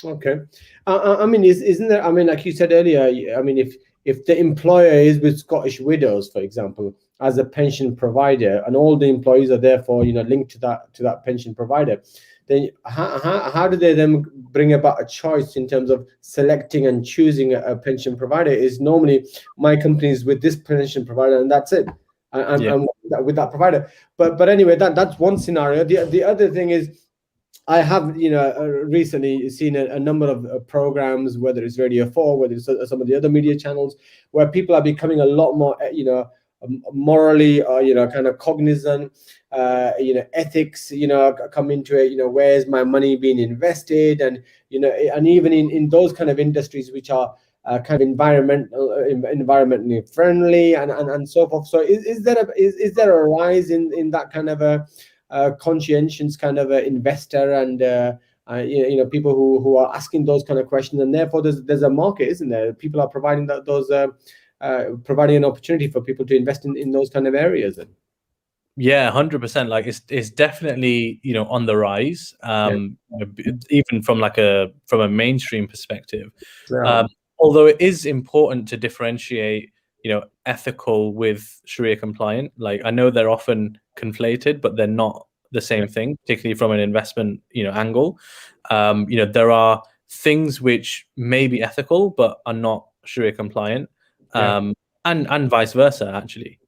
Okay. I mean, isn't there? I mean, like you said earlier. I mean, if the employer is with Scottish Widows, for example, as a pension provider, and all the employees are therefore linked to that pension provider, then how do they then bring about a choice in terms of selecting and choosing a pension provider? Is normally my company is with this pension provider and that's it. I'm with that provider. But anyway, that's one scenario. The other thing is, I have recently seen a number of programs, whether it's Radio 4, whether it's some of the other media channels, where people are becoming a lot more morally kind of cognizant, ethics come into it. Where's my money being invested? And and even in those kind of industries which are kind of environmentally friendly and so forth. So is there a rise in that kind of a conscientious kind of investor and people who are asking those kind of questions, and therefore there's a market, isn't there? People are providing providing an opportunity for people to invest in those kind of areas. Then. Yeah, 100%. Like it's definitely on the rise. Even from a mainstream perspective. Although it is important to differentiate ethical with Sharia compliant. Like I know they're often conflated, but they're not the same thing, particularly from an investment angle. There are things which may be ethical but are not Sharia compliant, and vice versa actually.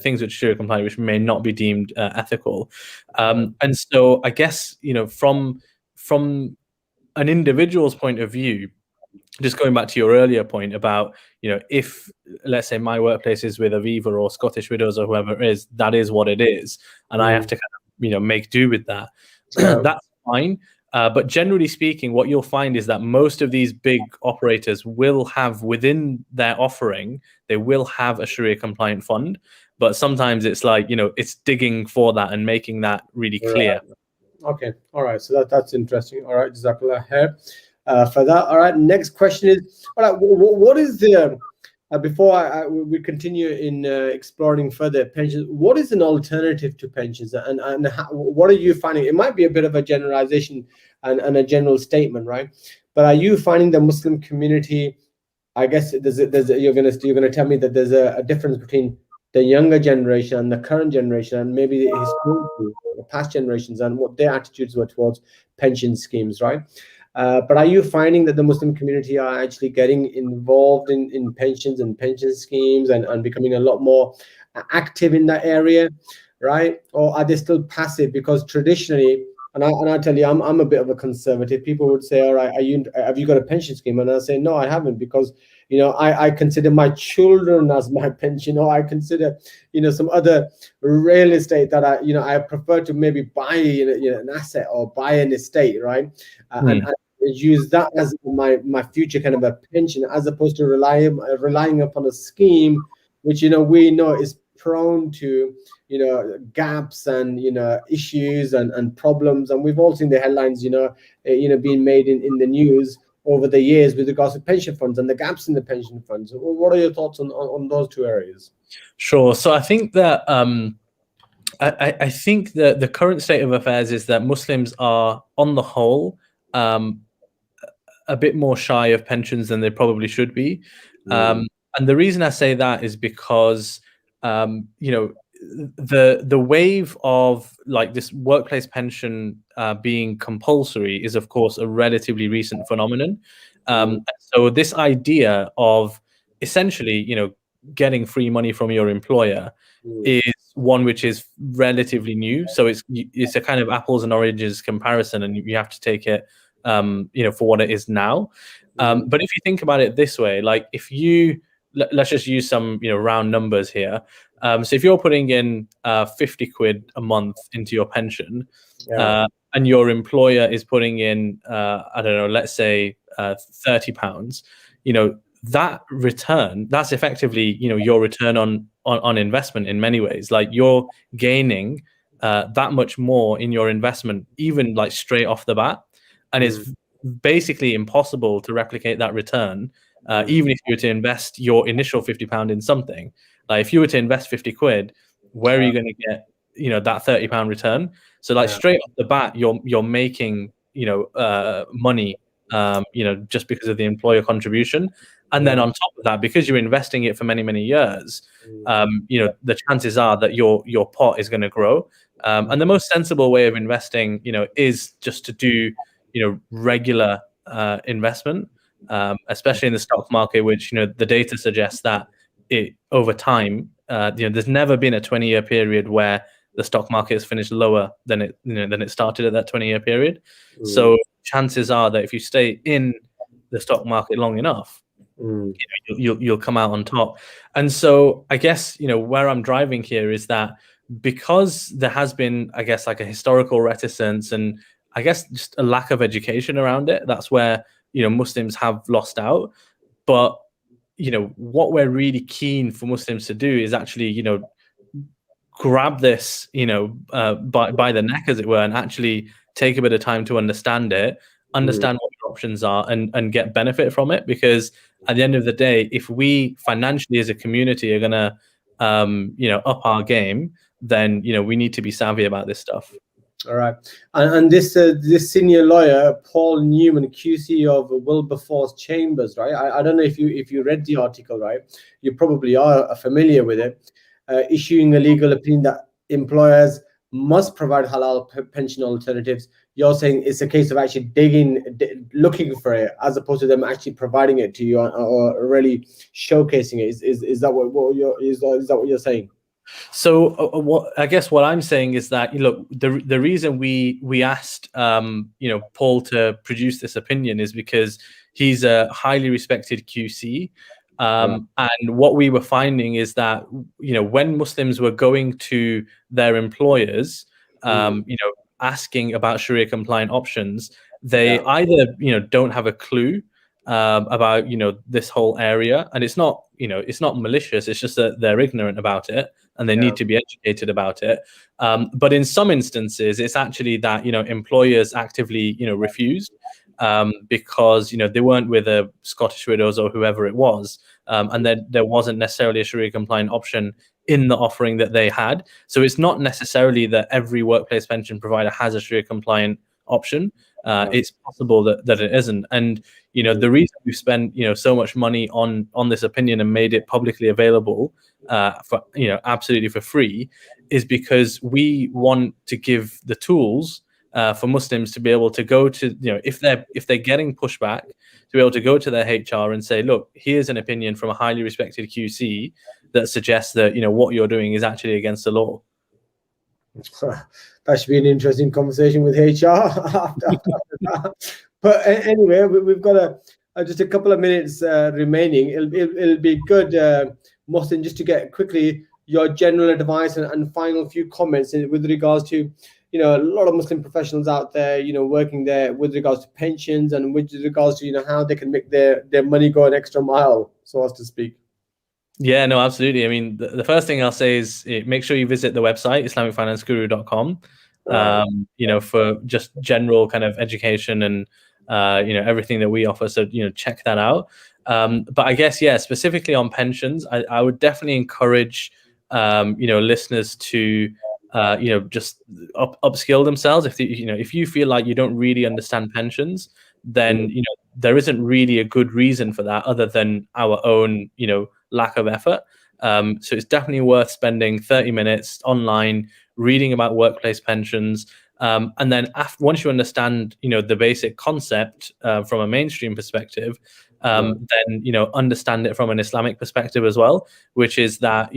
Things which Sharia compliant which may not be deemed ethical, and so I guess from an individual's point of view, just going back to your earlier point about, if let's say my workplace is with Aviva or Scottish Widows or whoever it is, that is what it is. And I have to kind of, make do with that. That's fine. But generally speaking, what you'll find is that most of these big operators will have within their offering, they will have a Sharia compliant fund. But sometimes it's like, it's digging for that and making that really clear. Okay. All right. So that's interesting. All right. Jazakallah khair. For that. All right. Next question is, all right, what is the before we continue in exploring further pensions, what is an alternative to pensions, and what are you finding? It might be a bit of a generalization and a general statement, right? But are you finding the Muslim community? I guess you're gonna tell me that there's a difference between the younger generation and the current generation, and maybe the past generations, and what their attitudes were towards pension schemes, right? But are you finding that the Muslim community are actually getting involved in pensions and pension schemes and becoming a lot more active in that area, right? Or are they still passive? Because traditionally, and I tell you, I'm a bit of a conservative. People would say, all right, have you got a pension scheme? And I say, no, I haven't, because I consider my children as my pension, or I consider some other real estate that I prefer to maybe buy an asset or buy an estate, right? And use that as my future kind of a pension, as opposed to relying upon a scheme which we know is prone to gaps and issues and problems. And we've all seen the headlines being made in the news over the years with regards to pension funds and the gaps in the pension funds. What are your thoughts on those two areas? Sure. So I think that I think that the current state of affairs is that Muslims are, on the whole, a bit more shy of pensions than they probably should be. And the reason I say that is because the wave of like this workplace pension being compulsory is, of course, a relatively recent phenomenon. So this idea of essentially, getting free money from your employer is one which is relatively new. So it's a kind of apples and oranges comparison, and you have to take it, for what it is now. But if you think about it this way, like if you let's just use some round numbers here. So if you're putting in 50 quid a month into your pension, and your employer is putting in I don't know, let's say £30, that return, that's effectively your return on investment in many ways. Like you're gaining that much more in your investment, even like straight off the bat, and it's basically impossible to replicate that return. Even if you were to invest your initial £50 in something, like if you were to invest 50 quid, where are you going to get that £30 return? So like straight off the bat, you're making money just because of the employer contribution. And then on top of that, because you're investing it for many years, the chances are that your pot is going to grow. And the most sensible way of investing is just to do regular investment, especially in the stock market, which the data suggests that it over time, there's never been a 20-year period where the stock market has finished lower than it started at that 20-year period. So chances are that if you stay in the stock market long enough, you'll come out on top. And so I guess where I'm driving here is that because there has been, I guess, like a historical reticence and I guess just a lack of education around it, that's where Muslims have lost out. But what we're really keen for Muslims to do is actually grab this by the neck, as it were, and actually take a bit of time to understand it, understand what your options are, and get benefit from it. Because at the end of the day, if we financially as a community are gonna up our game, then we need to be savvy about this stuff. All right, and this senior lawyer Paul Newman, QC of Wilberforce Chambers, right? I don't know if you read the article, right? You probably are familiar with it. Issuing a legal opinion that employers must provide halal pension alternatives. You're saying it's a case of actually looking for it, as opposed to them actually providing it to you or really showcasing it. Is that what you're saying? So I guess what I'm saying is that look, the reason we asked Paul to produce this opinion is because he's a highly respected QC, and what we were finding is that when Muslims were going to their employers, asking about Sharia compliant options, they either don't have a clue about this whole area, and it's not malicious, it's just that they're ignorant about it and they need to be educated about it. But in some instances, it's actually that employers actively refused because they weren't with a Scottish Widows or whoever it was, and there wasn't necessarily a Sharia compliant option in the offering that they had. So it's not necessarily that every workplace pension provider has a Sharia compliant option. It's possible that it isn't. And the reason we've spent so much money on this opinion and made it publicly available for absolutely for free is because we want to give the tools for Muslims to be able to go to if they're getting pushback, to be able to go to their HR and say, look, here's an opinion from a highly respected QC that suggests that what you're doing is actually against the law. That should be an interesting conversation with HR after that. But anyway, we've got just a couple of minutes remaining. It'll be good, Mohsin, just to get quickly your general advice and final few comments with regards to a lot of Muslim professionals out there working there with regards to pensions and with regards to how they can make their money go an extra mile, so as to speak. Yeah, no, absolutely. I mean, the first thing I'll say is make sure you visit the website, IslamicFinanceGuru.com, for just general kind of education and, everything that we offer. So, check that out. But I guess, specifically on pensions, I would definitely encourage, listeners to, just upskill themselves. If you feel like you don't really understand pensions, then, there isn't really a good reason for that other than our own, lack of effort. So it's definitely worth spending 30 minutes online reading about workplace pensions. And then once you understand, the basic concept from a mainstream perspective, then, understand it from an Islamic perspective as well, which is that,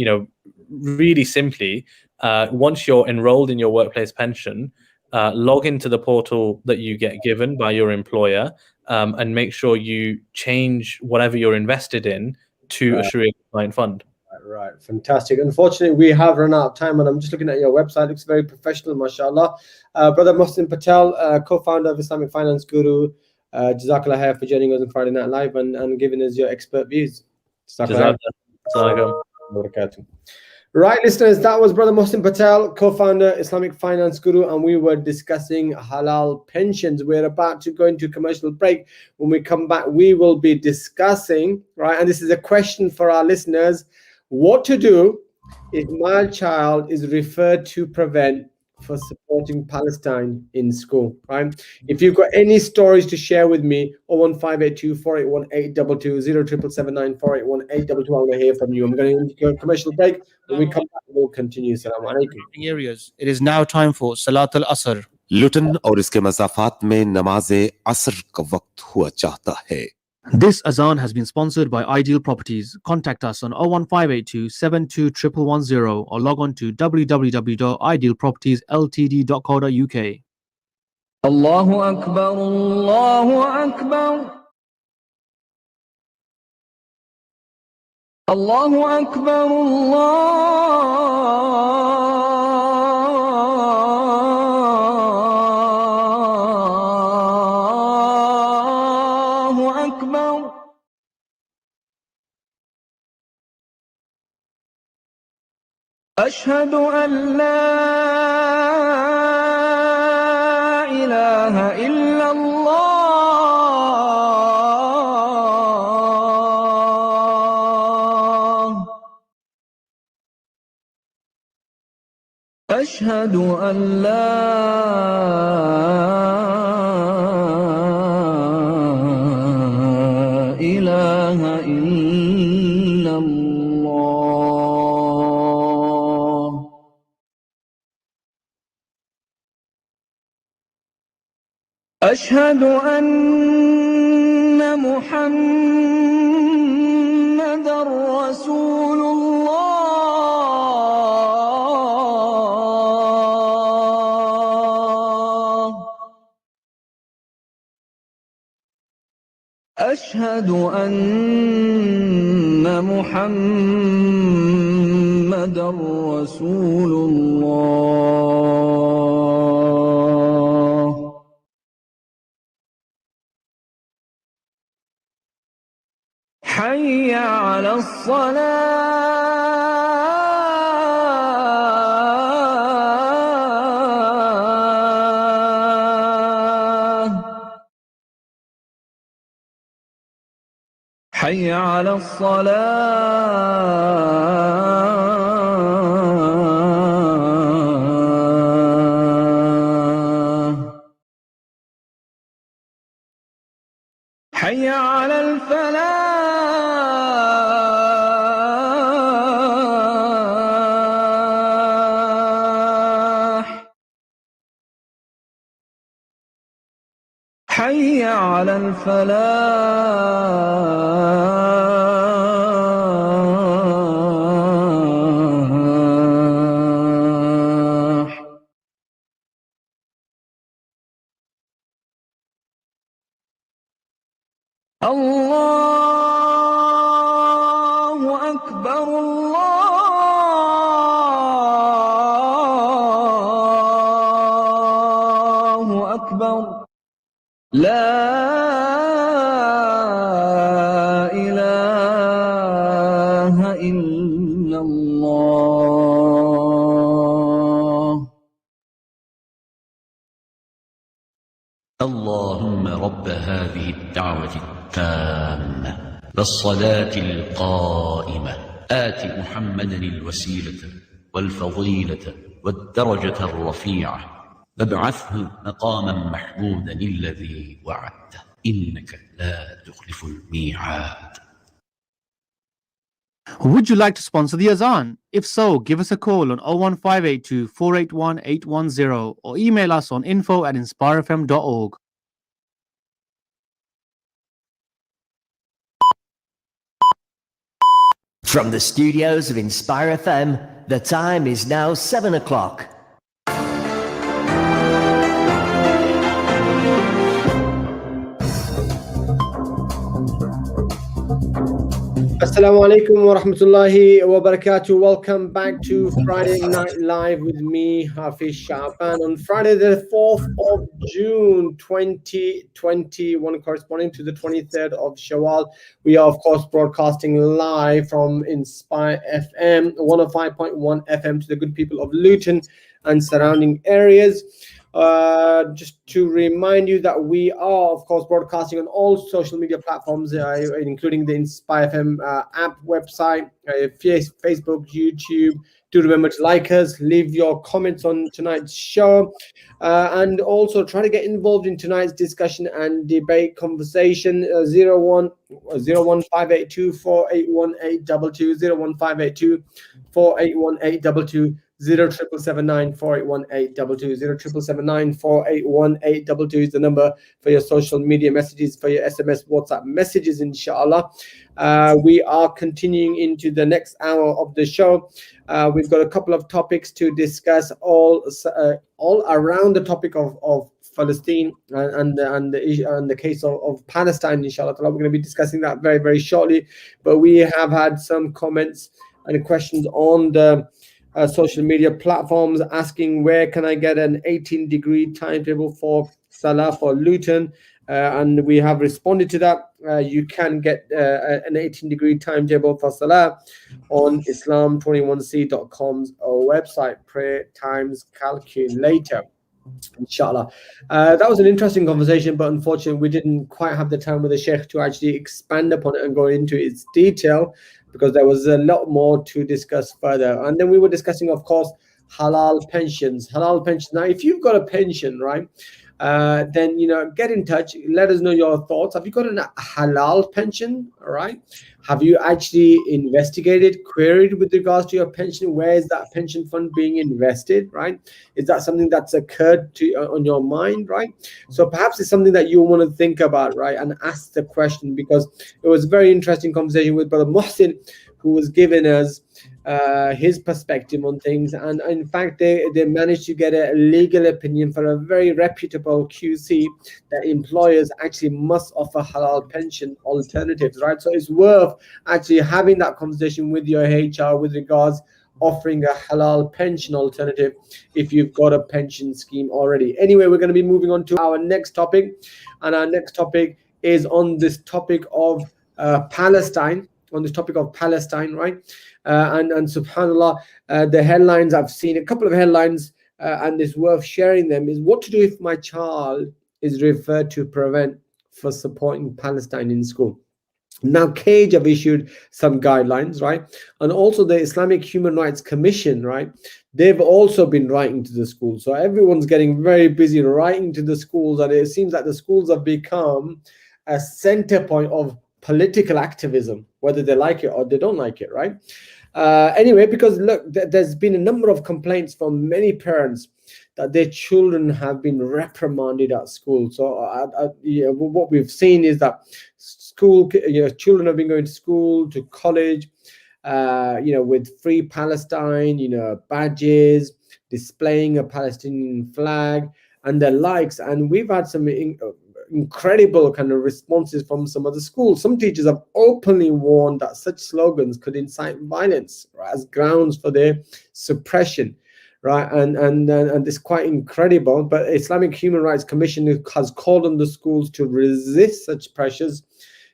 really simply, once you're enrolled in your workplace pension, log into the portal that you get given by your employer, and make sure you change whatever you're invested in to a Sharia compliant fund. Right, fantastic. Unfortunately, we have run out of time, and I'm just looking at your website. It looks very professional, mashallah. Brother Mohsin Patel, co-founder of Islamic Finance Guru, Jazakallah khair for joining us on Friday Night Live and giving us your expert views. Jazakallah. Right, listeners, that was Brother Mohsin Patel, co-founder, Islamic Finance Guru, and we were discussing halal pensions. We're about to go into a commercial break. When we come back, we will be discussing, right, and this is a question for our listeners, what to do if my child is referred to Prevent for supporting Palestine in school, right? If you've got any stories to share with me, 01582 481 822 0779 481 822, I want to hear from you. I'm going to go a commercial break. When we come back, we'll continue. Assalamu alaikum. Areas. It is now time for Salat al-Asr. लुटन और इसके मज़ाफ़ात में नमाज़े असर का वक्त हुआ चाहता है. This azan has been sponsored by Ideal Properties. Contact us on 01582 721110 or log on to www.idealpropertiesltd.co.uk. Allahu Akbar, Allahu Akbar. Allahu Akbar, Allahu Akbar. أشهد أن لا إله إلا الله. أشهد أن لا إله إلا الله. أشهد أن محمدًا رسول الله. أشهد أن محمدًا رسول الله. حي على الصلاة. حي على الصلاة. حي على الفلاح. حي على الفلاح. الله أكبر، الله أكبر. لا إله إلا الله. اللهم رب هذه الدعوة التامة والصلاة القائمة آت محمدا الوسيلة والفضيلة والدرجة الرفيعة وابعثه مقاما محمودا الذي وعدته إنك لا تخلف الميعاد. Would you like to sponsor the Azan? If so, give us a call on 01582 481 810 or email us on info@inspirefm.org. From the studios of Inspire FM, the time is now 7 o'clock. Assalamu alaikum wa rahmatullahi wa barakatuh. Welcome back to Friday Night Live with me, Hafiz Shaban, on Friday the 4th of June 2021, corresponding to the 23rd of Shawwal. We are, of course, broadcasting live from Inspire FM, 105.1 FM to the good people of Luton and surrounding areas. Just to remind you that we are, of course, broadcasting on all social media platforms, including the Inspire FM app, website, Facebook, YouTube. Do remember to like us, leave your comments on tonight's show, and also try to get involved in tonight's discussion and debate conversation. 01582 481822, 01582 481822. 0779 481822, 0779 481822 is the number for your social media messages, for your SMS, WhatsApp messages, inshallah. We are continuing into the next hour of the show. We've got a couple of topics to discuss, all around the topic of Palestine and the case of Palestine, inshallah. We're going to be discussing that very, very shortly. But we have had some comments and questions on the social media platforms asking where can I get an 18-degree timetable for Salah for Luton, and we have responded to that. You can get an 18-degree timetable for Salah on Islam21c.com's website, prayer times calculator, inshallah. That was an interesting conversation, but unfortunately we didn't quite have the time with the Sheikh to actually expand upon it and go into its detail, because there was a lot more to discuss further. And then we were discussing, of course, halal pensions. Now, if you've got a pension, right, then, get in touch. Let us know your thoughts. Have you got a halal pension? All right. Have you actually investigated, queried with regards to your pension? Where is that pension fund being invested, right? Is that something that's occurred to on your mind, right? So perhaps it's something that you want to think about, right, and ask the question, because it was a very interesting conversation with Brother Mohsin, who was giving us his perspective on things. And in fact, they managed to get a legal opinion for a very reputable QC that employers actually must offer halal pension alternatives, right? So it's worth actually having that conversation with your HR with regards offering a halal pension alternative if you've got a pension scheme already. Anyway, we're going to be moving on to our next topic, and our next topic is on this topic of Palestine. On this topic of Palestine, right? And subhanAllah, the headlines, I've seen a couple of headlines, and it's worth sharing them, is what to do if my child is referred to prevent for supporting Palestine in school. Now, CAGE have issued some guidelines, right? And also the Islamic Human Rights Commission, right? They've also been writing to the schools. So everyone's getting very busy writing to the schools, and it seems that the schools have become a center point of political activism, whether they like it or they don't like it, right? Anyway, because look, there's been a number of complaints from many parents that their children have been reprimanded at school. So what we've seen is that children have been going to school, to college, with Free Palestine, badges, displaying a Palestinian flag and the likes. And we've had some incredible kind of responses from some of the schools. Some teachers have openly warned that such slogans could incite violence, right, as grounds for their suppression, right? And it's quite incredible. But Islamic Human Rights Commission has called on the schools to resist such pressures,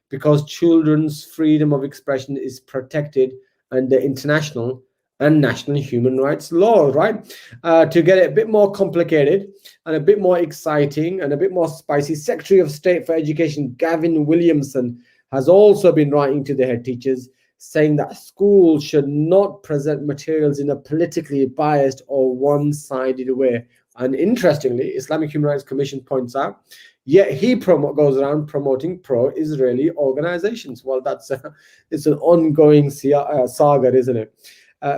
because children's freedom of expression is protected under international and national human rights law, right? To get it a bit more complicated and a bit more exciting and a bit more spicy, Secretary of State for Education Gavin Williamson has also been writing to the head teachers, saying that schools should not present materials in a politically biased or one-sided way. And interestingly, Islamic Human Rights Commission points out, yet he goes around promoting pro-Israeli organizations. Well, it's an ongoing saga, isn't it?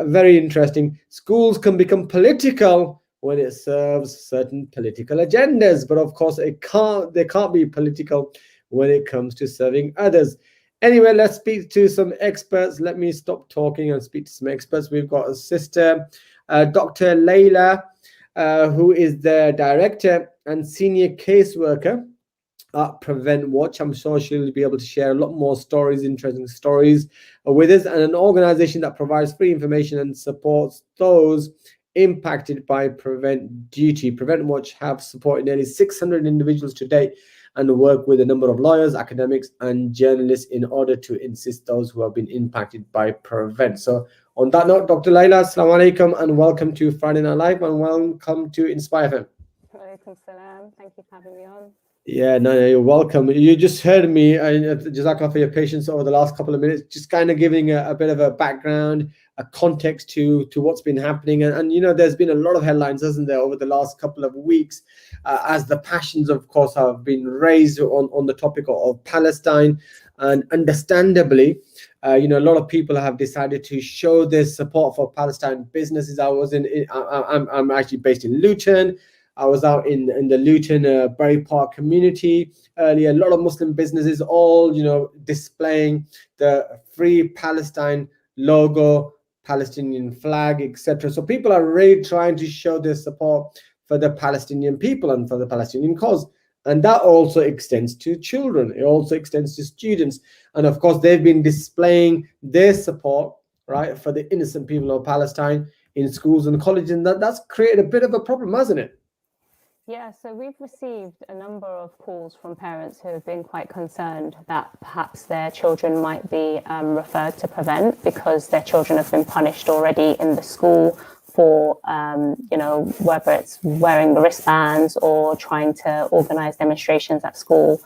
Very interesting. Schools can become political when it serves certain political agendas, but of course they can't be political when it comes to serving others. Anyway, let's speak to some experts. Let me stop talking and speak to some experts. We've got a sister, Dr. Layla, who is the director and senior caseworker at Prevent Watch. I'm sure she'll be able to share a lot more stories, interesting stories with us, and an organization that provides free information and supports those impacted by Prevent Duty. Prevent Watch have supported nearly 600 individuals to date and work with a number of lawyers, academics, and journalists in order to assist those who have been impacted by Prevent. So on that note, Dr. Layla, assalamu alaikum, and welcome to Friday Night Live, and welcome to Inspire FM. Walaikum salam. Thank you for having me on. Yeah, no, you're welcome. You just heard me, Jazakallah for your patience over the last couple of minutes, just kind of giving a bit of a background, a context to what's been happening. And you know, there's been a lot of headlines, hasn't there, over the last couple of weeks, as the passions, of course, have been raised on the topic of Palestine. And understandably, you know, a lot of people have decided to show their support for Palestine businesses. I'm actually based in Luton. I was out in the Luton Bury Park community earlier. A lot of Muslim businesses, all, you know, displaying the Free Palestine logo, Palestinian flag, etc. So people are really trying to show their support for the Palestinian people and for the Palestinian cause. And that also extends to children. It also extends to students. And of course, they've been displaying their support, right, for the innocent people of Palestine in schools and colleges. And that's created a bit of a problem, hasn't it? Yeah, so we've received a number of calls from parents who have been quite concerned that perhaps their children might be referred to Prevent because their children have been punished already in the school for, you know, whether it's wearing the wristbands or trying to organize demonstrations at school.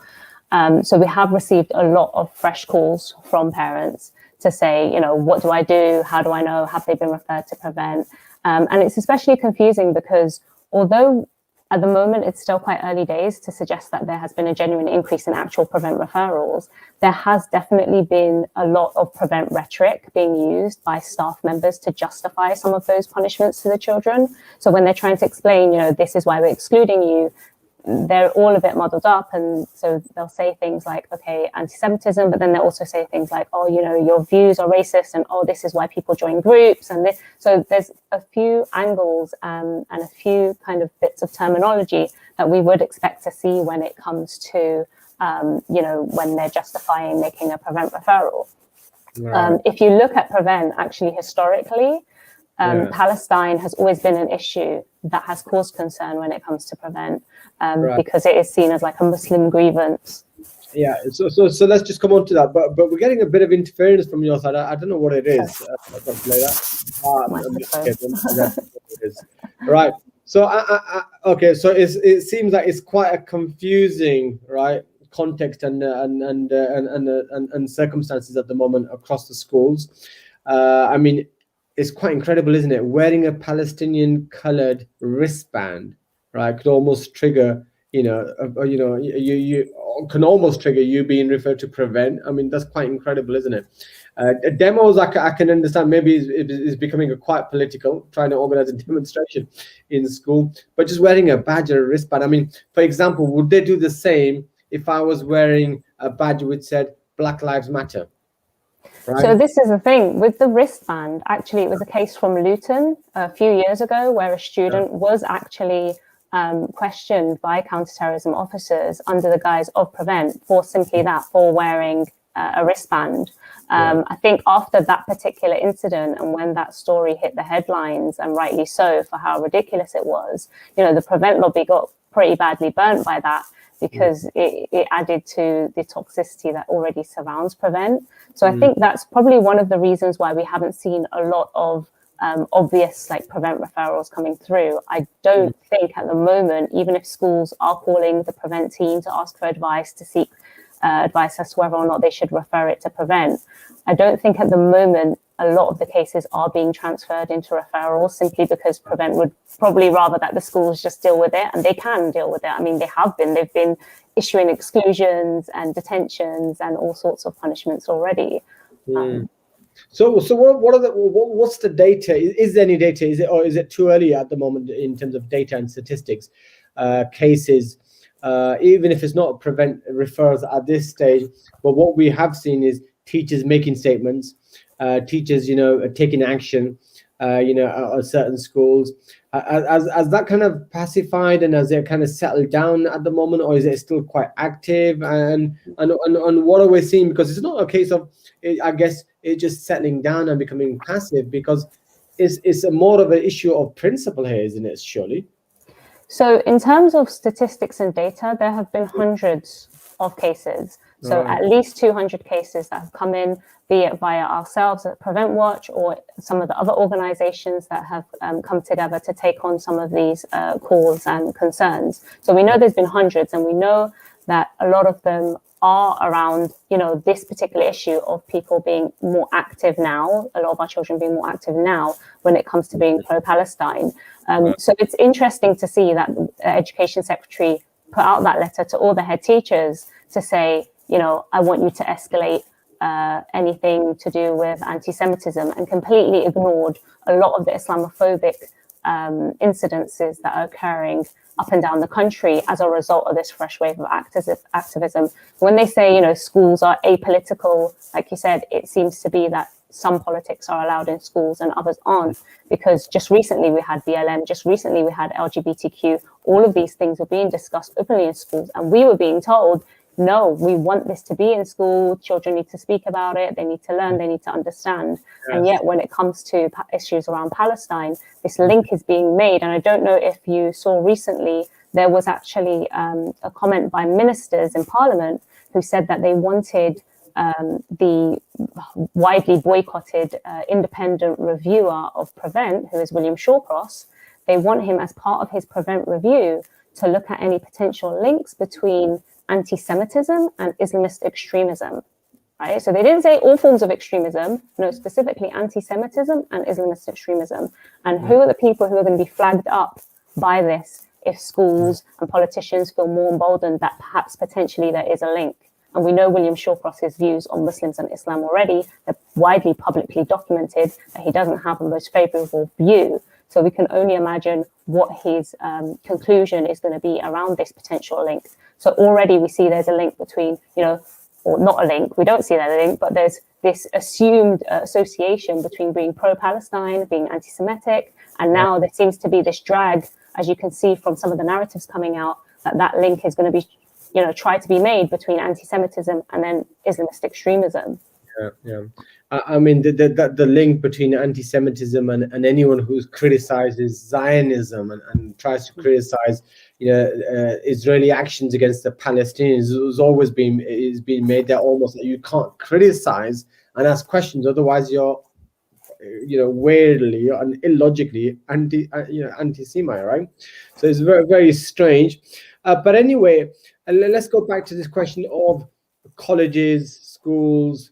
So we have received a lot of fresh calls from parents to say, you know, what do I do? How do I know? Have they been referred to Prevent? And it's especially confusing because although at the moment, it's still quite early days to suggest that there has been a genuine increase in actual Prevent referrals. There has definitely been a lot of Prevent rhetoric being used by staff members to justify some of those punishments to the children. So when they're trying to explain, you know, this is why we're excluding you, they're all a bit muddled up. And so they'll say things like, okay, anti-Semitism, but then they'll also say things like, oh, you know, your views are racist, and oh, this is why people join groups. And this, so there's a few angles and a few kind of bits of terminology that we would expect to see when it comes to, you know, when they're justifying making a Prevent referral. Right. If you look at Prevent, actually historically, Palestine has always been an issue that has caused concern when it comes to Prevent, because it is seen as like a Muslim grievance. Yeah, so let's just come on to that. But we're getting a bit of interference from your side. I don't know what it is. Right. So okay. So it seems like it's quite a confusing, right, context and circumstances at the moment across the schools. I mean, it's quite incredible, isn't it? Wearing a Palestinian colored wristband, right, could almost trigger, you can almost trigger you being referred to Prevent. I mean, that's quite incredible, isn't it? Demos, I can understand, maybe is becoming quite political, trying to organize a demonstration in school, but just wearing a badge or a wristband. I mean, for example, would they do the same if I was wearing a badge which said Black Lives Matter? Right. So this is the thing with the wristband. Actually, it was a case from Luton a few years ago where a student was actually questioned by counterterrorism officers under the guise of Prevent for simply that, for wearing a wristband. I think after that particular incident and when that story hit the headlines, and rightly so for how ridiculous it was, you know, the Prevent lobby got pretty badly burnt by that, because it added to the toxicity that already surrounds Prevent. So I think that's probably one of the reasons why we haven't seen a lot of obvious like Prevent referrals coming through. I don't think at the moment, even if schools are calling the Prevent team to ask for advice, to seek advice as to whether or not they should refer it to Prevent. I don't think at the moment a lot of the cases are being transferred into referrals, simply because Prevent would probably rather that the schools just deal with it, and they can deal with it. I mean, they've been issuing exclusions and detentions and all sorts of punishments already. So what's the data? Is there any data? Or is it too early at the moment in terms of data and statistics, cases? Even if it's not Prevent refers at this stage, but what we have seen is teachers making statements, teachers, taking action, at certain schools. Has that kind of pacified, and has it kind of settled down at the moment, or is it still quite active? And what are we seeing? Because it's not a case of, I guess, it just settling down and becoming passive, because it's a more of an issue of principle here, isn't it? Surely. So in terms of statistics and data, there have been hundreds of cases. So at least 200 cases that have come in, be it via ourselves at Prevent Watch or some of the other organizations that have come together to take on some of these calls and concerns. So we know there's been hundreds, and we know that a lot of them are around, this particular issue of people being more active now, a lot of our children being more active now when it comes to being pro-Palestine. So it's interesting to see that the Education Secretary put out that letter to all the head teachers to say, I want you to escalate anything to do with anti-Semitism, and completely ignored a lot of the Islamophobic incidences that are occurring up and down the country as a result of this fresh wave of activism. When they say, schools are apolitical, like you said, it seems to be that some politics are allowed in schools and others aren't, because just recently we had BLM, just recently we had LGBTQ, all of these things were being discussed openly in schools, and we were being told, no, we want this to be in school. Children need to speak about it. They need to learn. They need to understand. Yes. And yet when it comes to issues around Palestine, this link is being made. And I don't know if you saw recently, there was actually a comment by ministers in Parliament who said that they wanted the widely boycotted independent reviewer of Prevent, who is William Shawcross. They want him as part of his Prevent review to look at any potential links between anti-Semitism and Islamist extremism, right? So they didn't say all forms of extremism, no, specifically anti-Semitism and Islamist extremism. And who are the people who are going to be flagged up by this if schools and politicians feel more emboldened that perhaps potentially there is a link? And we know William Shawcross's views on Muslims and Islam already. They're widely publicly documented that he doesn't have the most favorable view. So we can only imagine what his conclusion is going to be around this potential link. So already we see there's a link between, or not a link, we don't see that link, but there's this assumed association between being pro-Palestine, being anti-Semitic, and now there seems to be this drag, as you can see from some of the narratives coming out, that link is going to be, tried to be made between anti-Semitism and then Islamist extremism. Yeah. I mean, the link between anti-Semitism and anyone who criticizes Zionism and tries to criticize, Israeli actions against the Palestinians is always being made there, almost that you can't criticize and ask questions, otherwise you're, weirdly and illogically anti-Semite, right? So it's very, very strange. But anyway, let's go back to this question of colleges, schools,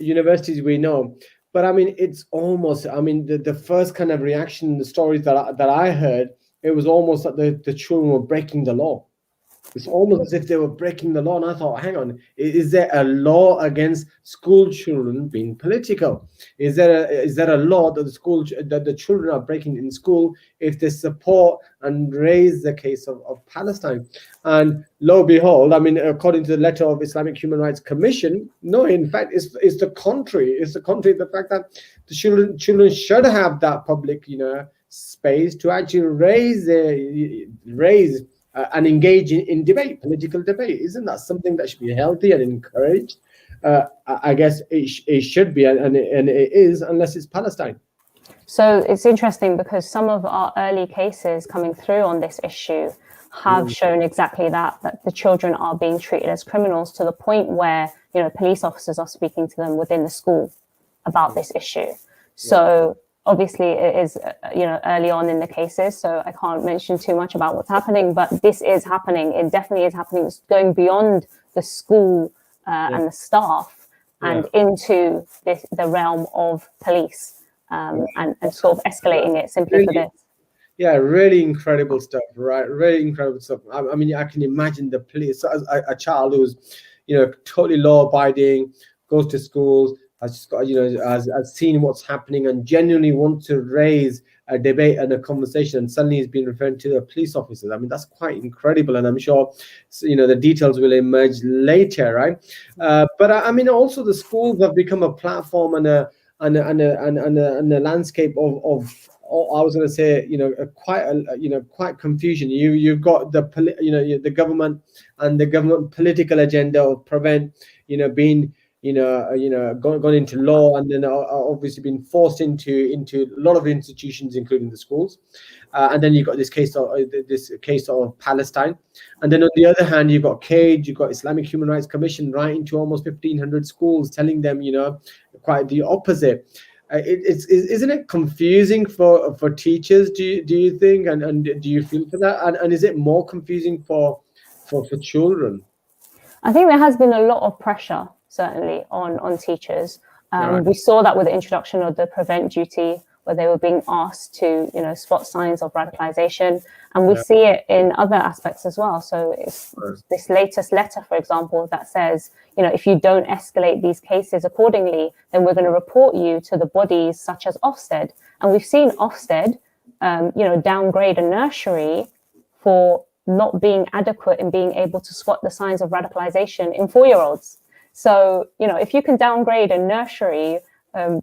universities. We know, but I mean, it's almost, the first kind of reaction, the stories that I heard, it was almost that the children were breaking the law. It's almost as if they were breaking the law. And I thought, hang on, is there a law against school children being political? Is there a law that the children are breaking in school if they support and raise the case of Palestine? And lo and behold, according to the letter of Islamic Human Rights Commission, no, in fact, it's the contrary. It's the contrary. The fact that the children should have that public, space to actually raise and engage in debate, political debate. Isn't that something that should be healthy and encouraged? I guess it should be, and it is, unless it's Palestine. So it's interesting because some of our early cases coming through on this issue have shown exactly that the children are being treated as criminals, to the point where, police officers are speaking to them within the school about this issue. So obviously it is, early on in the cases, so I can't mention too much about what's happening, but this is happening. It definitely is happening. It's going beyond the school and the staff and into the realm of police and sort of escalating it simply for this. Yeah, really incredible stuff, right? Really incredible stuff. I mean, I can imagine the police, as a child who's, totally law-abiding, goes to schools, has just got, has seen what's happening and genuinely wants to raise a debate and a conversation, and suddenly he's been referred to the police officers. I mean, that's quite incredible, and I'm sure, the details will emerge later, right? But I mean, also the schools have become a platform and a landscape of I was going to say, quite confusion. You've got the government and the government political agenda of prevent, being, gone into law, and then obviously been forced into a lot of institutions, including the schools. And then you've got this case of Palestine, and then on the other hand, you've got CAGE, you've got Islamic Human Rights Commission writing to almost 1,500 schools, telling them, quite the opposite. Isn't it confusing for teachers? Do you think, and do you feel for that? And is it more confusing for children? I think there has been a lot of pressure, certainly, on teachers. We saw that with the introduction of the prevent duty, where they were being asked to, spot signs of radicalization. And we see it in other aspects as well. So it's this latest letter, for example, that says, if you don't escalate these cases accordingly, then we're going to report you to the bodies such as Ofsted. And we've seen Ofsted, downgrade a nursery for not being adequate in being able to spot the signs of radicalization in 4-year-olds. So, if you can downgrade a nursery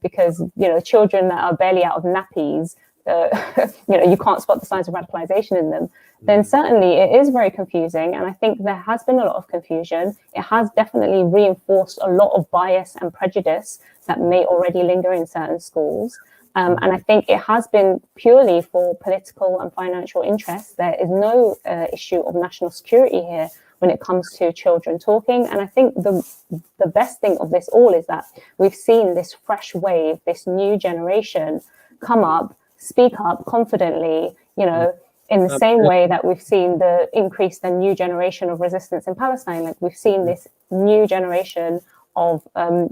because, children that are barely out of nappies, you can't spot the signs of radicalization in them, then certainly it is very confusing. And I think there has been a lot of confusion. It has definitely reinforced a lot of bias and prejudice that may already linger in certain schools. And I think it has been purely for political and financial interests. There is no issue of national security here when it comes to children talking. And I think the best thing of this all is that we've seen this fresh wave, this new generation come up, speak up confidently, in the same way that we've seen the increase, the new generation of resistance in Palestine. Like we've seen this new generation of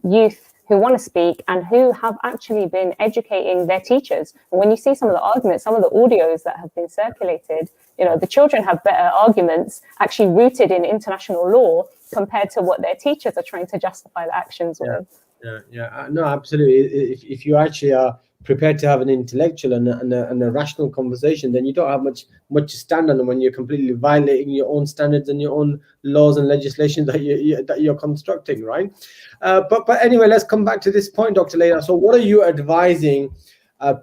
youth who want to speak and who have actually been educating their teachers. And when you see some of the arguments, some of the audios that have been circulated, the children have better arguments actually rooted in international law compared to what their teachers are trying to justify the actions with. No, absolutely. If you actually are prepared to have an intellectual and a rational conversation, then you don't have much to stand on when you're completely violating your own standards and your own laws and legislation that you're constructing, right? But anyway, let's come back to this point, Dr. Leila. So what are you advising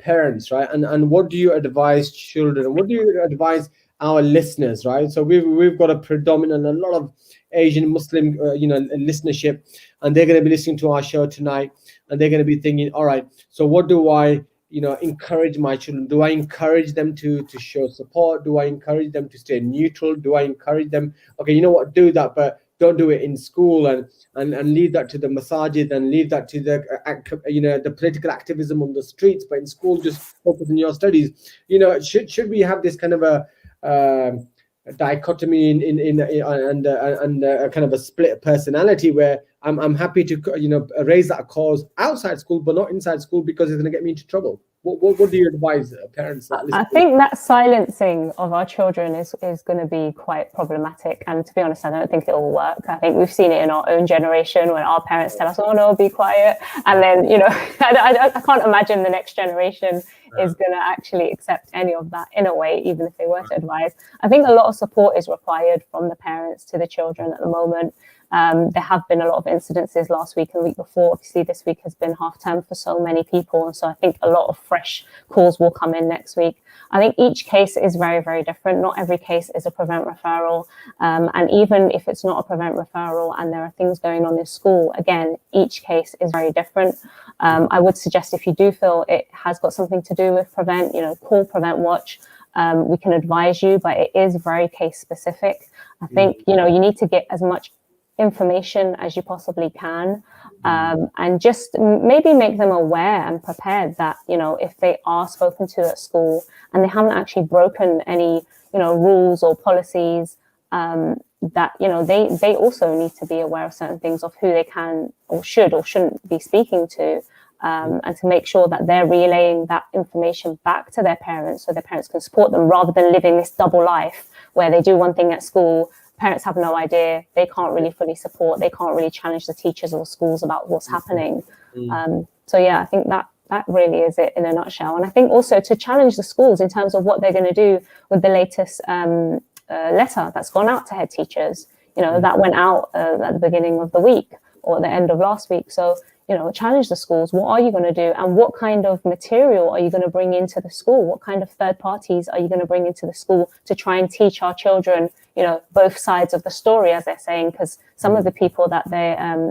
parents, right? And what do you advise children? What do you advise our listeners, right? So we've got a lot of Asian Muslim listenership, and they're going to be listening to our show tonight, and they're going to be thinking, all right, so what do I encourage my children? Do I encourage them to show support? Do I encourage them to stay neutral? Do I encourage them, okay, you know what, do that, but don't do it in school, and leave that to the masajid, and leave that to the political activism on the streets, but in school just focus on your studies? Should we have this kind of a dichotomy and a kind of a split personality where I'm happy to raise that cause outside school but not inside school because it's going to get me into trouble? What do you advise parents? I think that silencing of our children is going to be quite problematic, and to be honest, I don't think it will work. I think we've seen it in our own generation when our parents tell us, oh no, be quiet, and then I can't imagine the next generation is going to actually accept any of that in a way, even if they were to advise. I think a lot of support is required from the parents to the children at the moment. There have been a lot of incidences last week and the week before. Obviously, this week has been half term for so many people. And so I think a lot of fresh calls will come in next week. I think each case is very, very different. Not every case is a prevent referral. And even if it's not a prevent referral and there are things going on in school, again, each case is very different. I would suggest if you do feel it has got something to do with prevent, call Prevent Watch. We can advise you, but it is very case specific. I think, you need to get as much information as you possibly can, and just maybe make them aware and prepared that if they are spoken to at school and they haven't actually broken any rules or policies, that, you know, they also need to be aware of certain things, of who they can or shouldn't be speaking to, and to make sure that they're relaying that information back to their parents so their parents can support them, rather than living this double life where they do one thing at school, parents have no idea, they can't really fully support, they can't really challenge the teachers or schools about what's happening. So yeah, I think that really is it in a nutshell. And I think also to challenge the schools in terms of what they're going to do with the latest letter that's gone out to head teachers, you know, that went out at the beginning of the week or at the end of last week. So, you know, challenge the schools. What are you going to do? And what kind of material are you going to bring into the school? What kind of third parties are you going to bring into the school to try and teach our children, you know, both sides of the story, as they're saying? Because some of the people that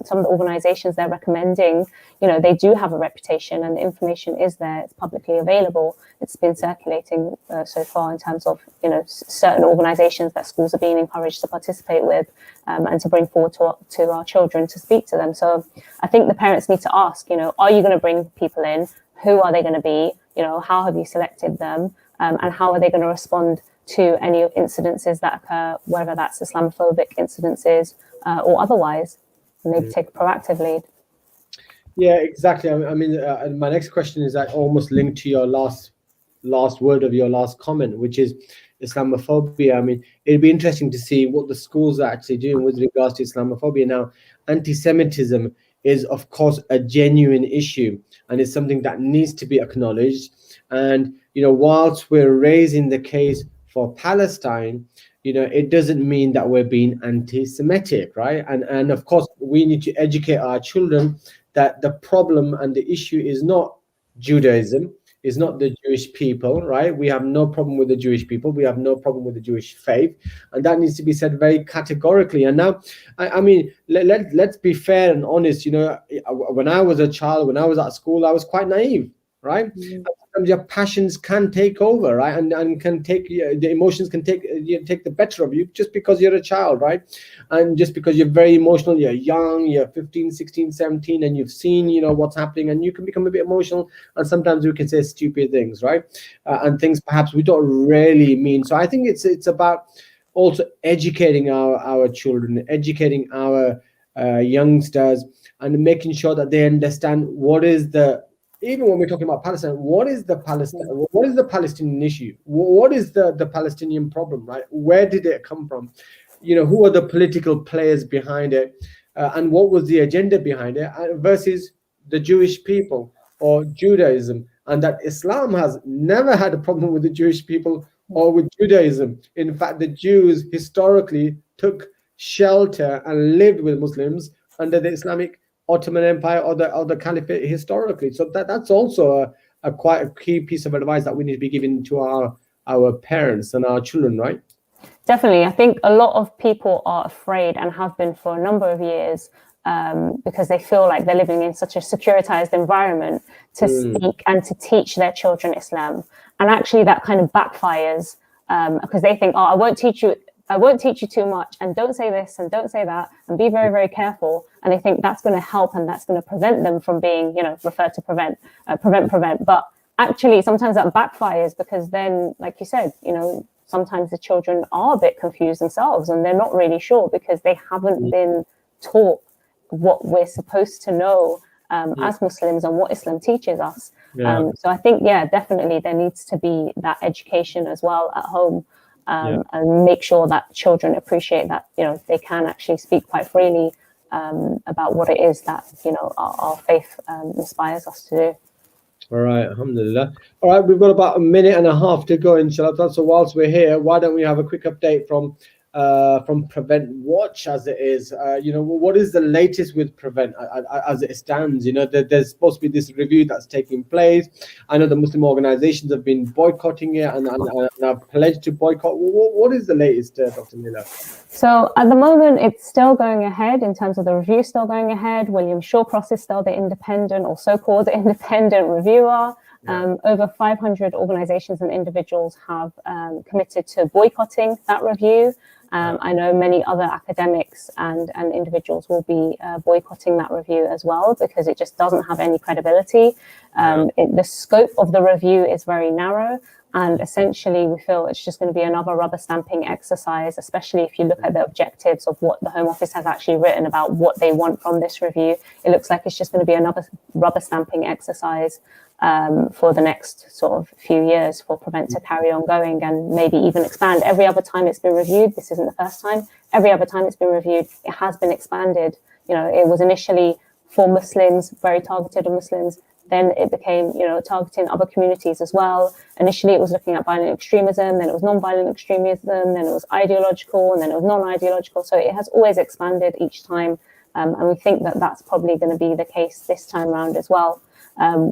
some of the organizations they're recommending, you know, they do have a reputation, and the information is there, it's publicly available. It's been circulating so far in terms of, you know, certain organizations that schools are being encouraged to participate with, and to bring forward to our children to speak to them. So I think the parents need to ask, you know, are you going to bring people in? Who are they going to be? You know, how have you selected them? And how are they going to respond to any incidences that occur, whether that's Islamophobic incidences or otherwise, and maybe take a proactive lead. Yeah, exactly. I mean, my next question is almost linked to your last word of your last comment, which is Islamophobia. I mean, it'd be interesting to see what the schools are actually doing with regards to Islamophobia. Now, anti-Semitism is, of course, a genuine issue, and it's something that needs to be acknowledged. And, you know, whilst we're raising the case for Palestine, you know, it doesn't mean that we're being anti-Semitic, right? And of course, we need to educate our children that the problem and the issue is not Judaism, is not the Jewish people, right? We have no problem with the Jewish people. We have no problem with the Jewish faith. And that needs to be said very categorically. And now, I mean, let's be fair and honest. You know, when I was a child, when I was at school, I was quite naive, right? Sometimes your passions can take over, right? And can take, the emotions can take the better of you just because you're a child, right? And just because you're very emotional, you're young, you're 15, 16, 17, and you've seen, you know, what's happening, and you can become a bit emotional, and sometimes we can say stupid things, right? And things perhaps we don't really mean. So I think it's about also educating our children, educating our youngsters, and making sure that they understand what is even when we're talking about Palestine, what is the Palestinian issue? What is the Palestinian problem, right? Where did it come from? You know, who are the political players behind it, and what was the agenda behind it, versus the Jewish people or Judaism, and that Islam has never had a problem with the Jewish people or with Judaism. In fact, the Jews historically took shelter and lived with Muslims under the Islamic Ottoman Empire or the Caliphate historically. So that's also a quite a key piece of advice that we need to be giving to our parents and our children, right? Definitely. I think a lot of people are afraid, and have been for a number of years, because they feel like they're living in such a securitized environment, to speak and to teach their children Islam. And actually that kind of backfires, because they think, oh, I won't teach you too much, and don't say this and don't say that, and be very, very careful. And they think that's going to help, and that's going to prevent them from being, you know, referred to prevent. But actually sometimes that backfires, because then, like you said, you know, sometimes the children are a bit confused themselves, and they're not really sure because they haven't been taught what we're supposed to know as Muslims and what Islam teaches us. So I think, yeah, definitely there needs to be that education as well at home, and make sure that children appreciate that, you know, they can actually speak quite freely about what it is that, you know, our faith inspires us to do. All right, alhamdulillah. All right, we've got about a minute and a half to go, inshallah. So whilst we're here, why don't we have a quick update from Prevent Watch, as it is? You know, what is the latest with Prevent as it stands? You know, there's supposed to be this review that's taking place. I know the Muslim organizations have been boycotting it and have pledged to boycott. What is the latest, Dr. Miller? So at the moment, it's still going ahead in terms of the review, still going ahead. William Shawcross is still the independent, or so-called independent reviewer. Over 500 organizations and individuals have committed to boycotting that review. I know many other academics and individuals will be boycotting that review as well, because it just doesn't have any credibility. The scope of the review is very narrow, And essentially, we feel it's just going to be another rubber stamping exercise, especially if you look at the objectives of what the Home Office has actually written about what they want from this review. It looks like it's just going to be another rubber stamping exercise for the next sort of few years for Prevent to carry on going and maybe even expand. Every other time it's been reviewed, this isn't the first time, every other time it's been reviewed, it has been expanded. You know, it was initially for Muslims, very targeted on Muslims. Then it became, you know, targeting other communities as well. Initially, it was looking at violent extremism, then it was non-violent extremism, then it was ideological, and then it was non-ideological. So it has always expanded each time. And we think that that's probably going to be the case this time around as well.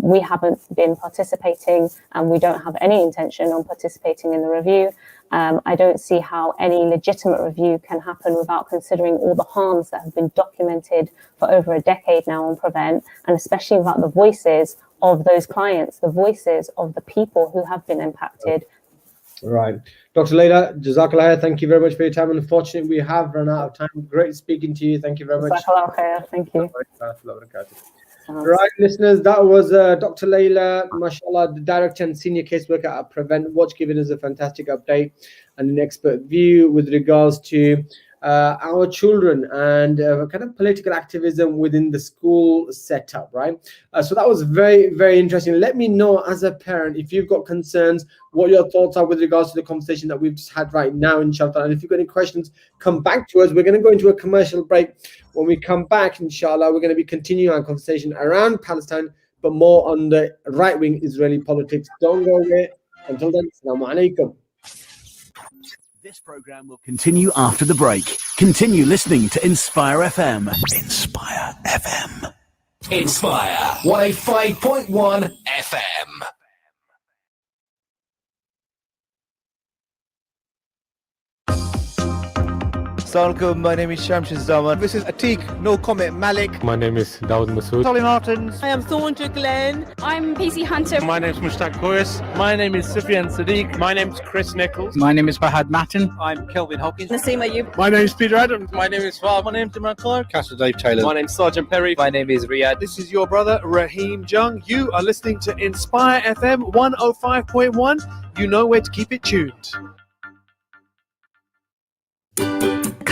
We haven't been participating, and we don't have any intention on participating in the review. I don't see how any legitimate review can happen without considering all the harms that have been documented for over a decade now on Prevent, and especially without the voices of those clients, the voices of the people who have been impacted. Right. Dr. Layla, Jazakallah, thank you very much for your time. Unfortunately, we have run out of time. Great speaking to you. Thank you very much. Jazakallah khair. Thank you. Right, listeners, that was Dr. Layla, mashallah, the director and senior caseworker at Prevent Watch, giving us a fantastic update and an expert view with regards to our children and kind of political activism within the school setup, right? So that was very, very interesting. Let me know as a parent if you've got concerns, what your thoughts are with regards to the conversation that we've just had right now, inshallah. And if you've got any questions, come back to us. We're going to go into a commercial break. When we come back, inshallah, we're going to be continuing our conversation around Palestine, but more on the right-wing Israeli politics. Don't go away. Until then, assalamu alaikum. This program will continue after the break. Continue listening to Inspire FM. Inspire FM. Inspire 105.1 FM. Assalamualaikum, my name is Shamshid Zaman. This is Atik, no comment, Malik. My name is Dawood Masood. Solly Martins. I am Thornton Glenn. I'm PC Hunter. My name is Mushtaq Koyas. My name is Sufyan Sadiq. My name is Chris Nichols. My name is Fahad Matin. I'm Kelvin Hawkins. Naseem Ayub. My name is Peter Adams. My name is Fahad. My name is Jamal Clark. Castle Dave Taylor. My name is Sergeant Perry. My name is Riyadh. This is your brother Raheem Jung. You are listening to Inspire FM 105.1. You know where to keep it tuned.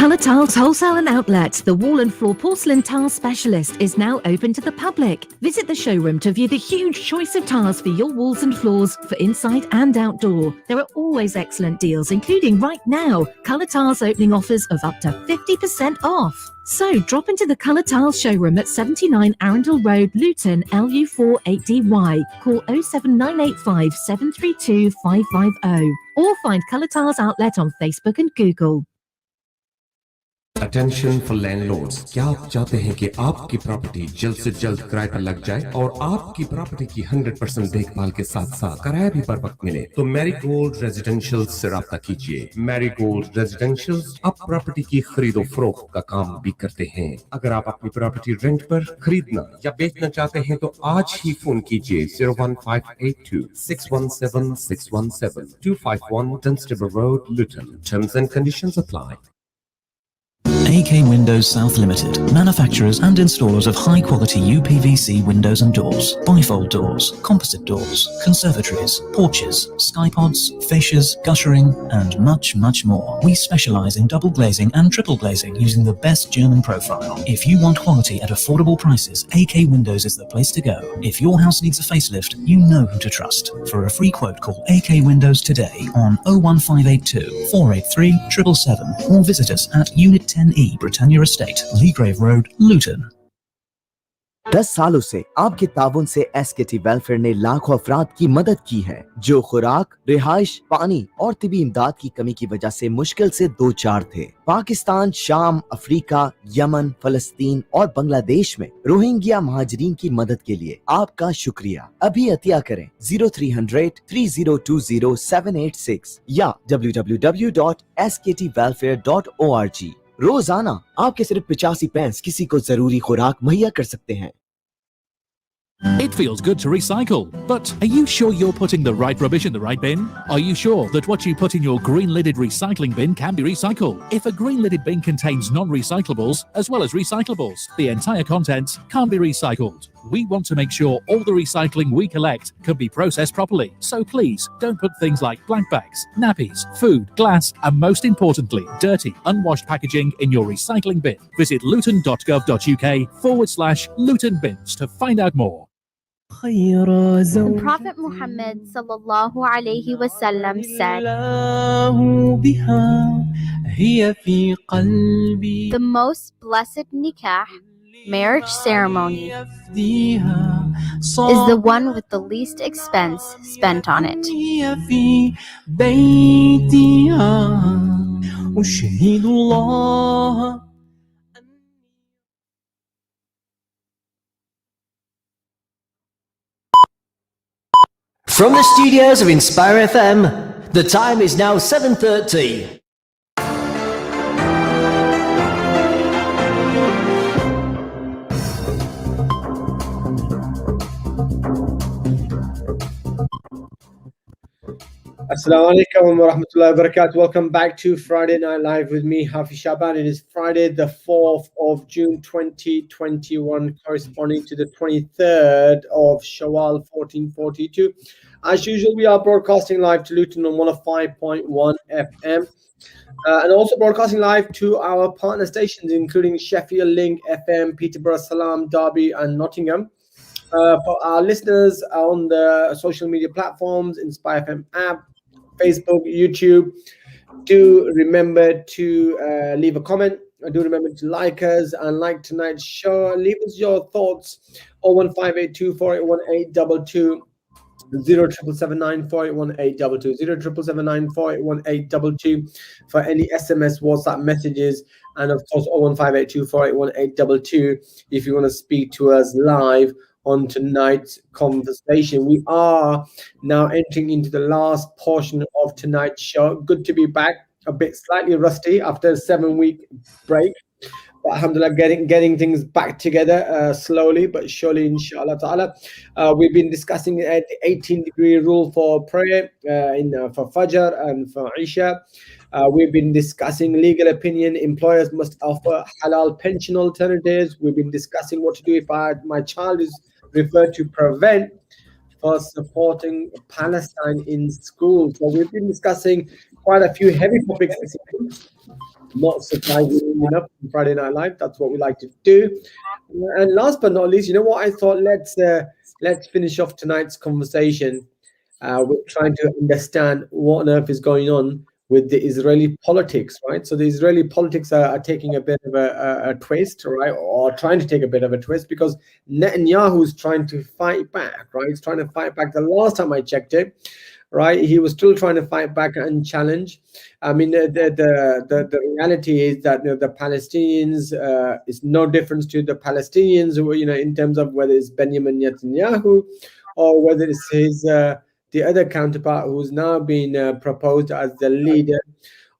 Colour Tiles Wholesale and Outlet, the wall and floor porcelain tile specialist, is now open to the public. Visit the showroom to view the huge choice of tiles for your walls and floors for inside and outdoor. There are always excellent deals, including right now, Colour Tiles opening offers of up to 50% off. So drop into the Colour Tiles showroom at 79 Arundel Road, Luton, LU4 8DY. Call 07985 732 550 or find Colour Tiles Outlet on Facebook and Google. Attention for landlords, क्या आप चाहते हैं कि आपकी property जल्द से जल्द किराए पर लग जाए और आपकी प्रॉपर्टी की 100% देखभाल के साथ साथ किराया भी पर वक्त मिले? तो मैरीगोल्ड रेजिडेंशियल से राब्ता कीजिए। मैरीगोल्ड रेजिडेंशियल अब प्रॉपर्टी की खरीदो फरोख्त का काम भी करते हैं। अगर आप अपनी प्रॉपर्टी रेंट पर खरीदना या बेचना चाहते हैं तो आज ही फोन कीजिए 01582 617 617 251 Dunstable Road, Luton. Terms and conditions apply. AK Windows South Limited, manufacturers and installers of high-quality UPVC windows and doors, bifold doors, composite doors, conservatories, porches, skypods, fascias, guttering, and much, much more. We specialize in double glazing and triple glazing using the best German profile. If you want quality at affordable prices, AK Windows is the place to go. If your house needs a facelift, you know who to trust. For a free quote, call AK Windows today on 01582 483 777 or visit us at Unit 10E, Britannia Estate, Leagrave Road, Luton. 10 सालों से आपके ताउन से एसकेटी welfare ने लाखों अफराद की मदद की है जो खुराक, रिहाइश, पानी और तिबी इमदाद की कमी की वजह से मुश्किल से दो चार थे। पाकिस्तान, शाम, अफ्रीका, यमन, फलस्तीन और बांग्लादेश में रोहिंग्या महाजरीन की मदद के लिए आपका शुक्रिया। अभी अतिया करें 0300 3020 786 या www.sktwelfare.org। रोजाना आपके सिर्फ 85 पैंस किसी को जरूरी खुराक मुहैया कर सकते हैं। It feels good to recycle, but are you sure you're putting the right rubbish in the right bin? Are you sure that what you put in your green-lidded recycling bin can be recycled? If a green-lidded bin contains non-recyclables as well as recyclables, the entire contents can't be recycled. We want to make sure all the recycling we collect can be processed properly. So please don't put things like blank bags, nappies, food, glass, and most importantly, dirty, unwashed packaging in your recycling bin. Visit luton.gov.uk/Luton bins to find out more. The Prophet Muhammad sallallahu alaihi wasallam said, the most blessed nikah, marriage ceremony, is the one with the least expense spent on it. From the studios of Inspire FM, the time is now 7:30. Assalamu alaikum wa rahmatullahi wa barakatuh. Welcome back to Friday Night Live with me, Hafiz Shaban. It is Friday, the 4th of June 2021, corresponding to the 23rd of Shawwal 1442. As usual, we are broadcasting live to Luton on 105.1 FM and also broadcasting live to our partner stations, including Sheffield Link FM, Peterborough, Salam, Derby, and Nottingham. For our listeners on the social media platforms, Inspire FM app, Facebook, YouTube, do remember to leave a comment. Do remember to like us and like tonight's show. Leave us your thoughts. 01582 481822 0779 481822 0779 481822 for any SMS, WhatsApp messages, and of course 01582 481822 if you want to speak to us live on tonight's conversation. We are now entering into the last portion of tonight's show. Good to be back. A bit slightly rusty after a 7-week break, but alhamdulillah, getting things back together slowly but surely, inshallah ta'ala. We've been discussing the 18-degree rule for prayer for Fajr and for Isha. We've been discussing legal opinion. Employers must offer halal pension alternatives. We've been discussing what to do if my child is referred to prevent for supporting Palestine in school. So we've been discussing quite a few heavy topics this evening. Not surprisingly enough, on Friday Night Live, that's what we like to do. And last but not least, you know what? I thought let's finish off tonight's conversation with trying to understand what on earth is going on with the Israeli politics, right? So the Israeli politics are taking a bit of a twist, right? Or trying to take a bit of a twist because Netanyahu is trying to fight back, right? He's trying to fight back. The last time I checked it, right, he was still trying to fight back and challenge. I mean, the reality is that the Palestinians is no difference to the Palestinians, who, in terms of whether it's Benjamin Netanyahu or whether it's his the other counterpart who's now been proposed as the leader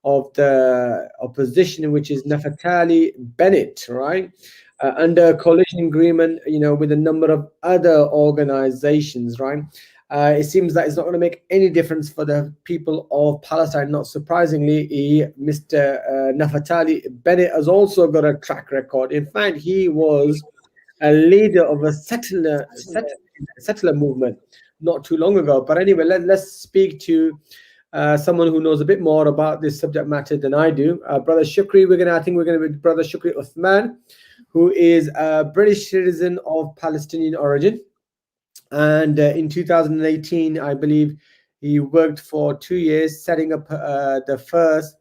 of the opposition, which is Naftali Bennett, right? Under a coalition agreement, with a number of other organizations, right? It seems that it's not going to make any difference for the people of Palestine. Not surprisingly, Mr. Naftali Bennett has also got a track record. In fact, he was a leader of a settler movement not too long ago. But anyway, let's speak to someone who knows a bit more about this subject matter than I do. Brother Shukri, I think we're going to be Brother Shukri Uthman, who is a British citizen of Palestinian origin. And in 2018, I believe he worked for 2 years setting up the first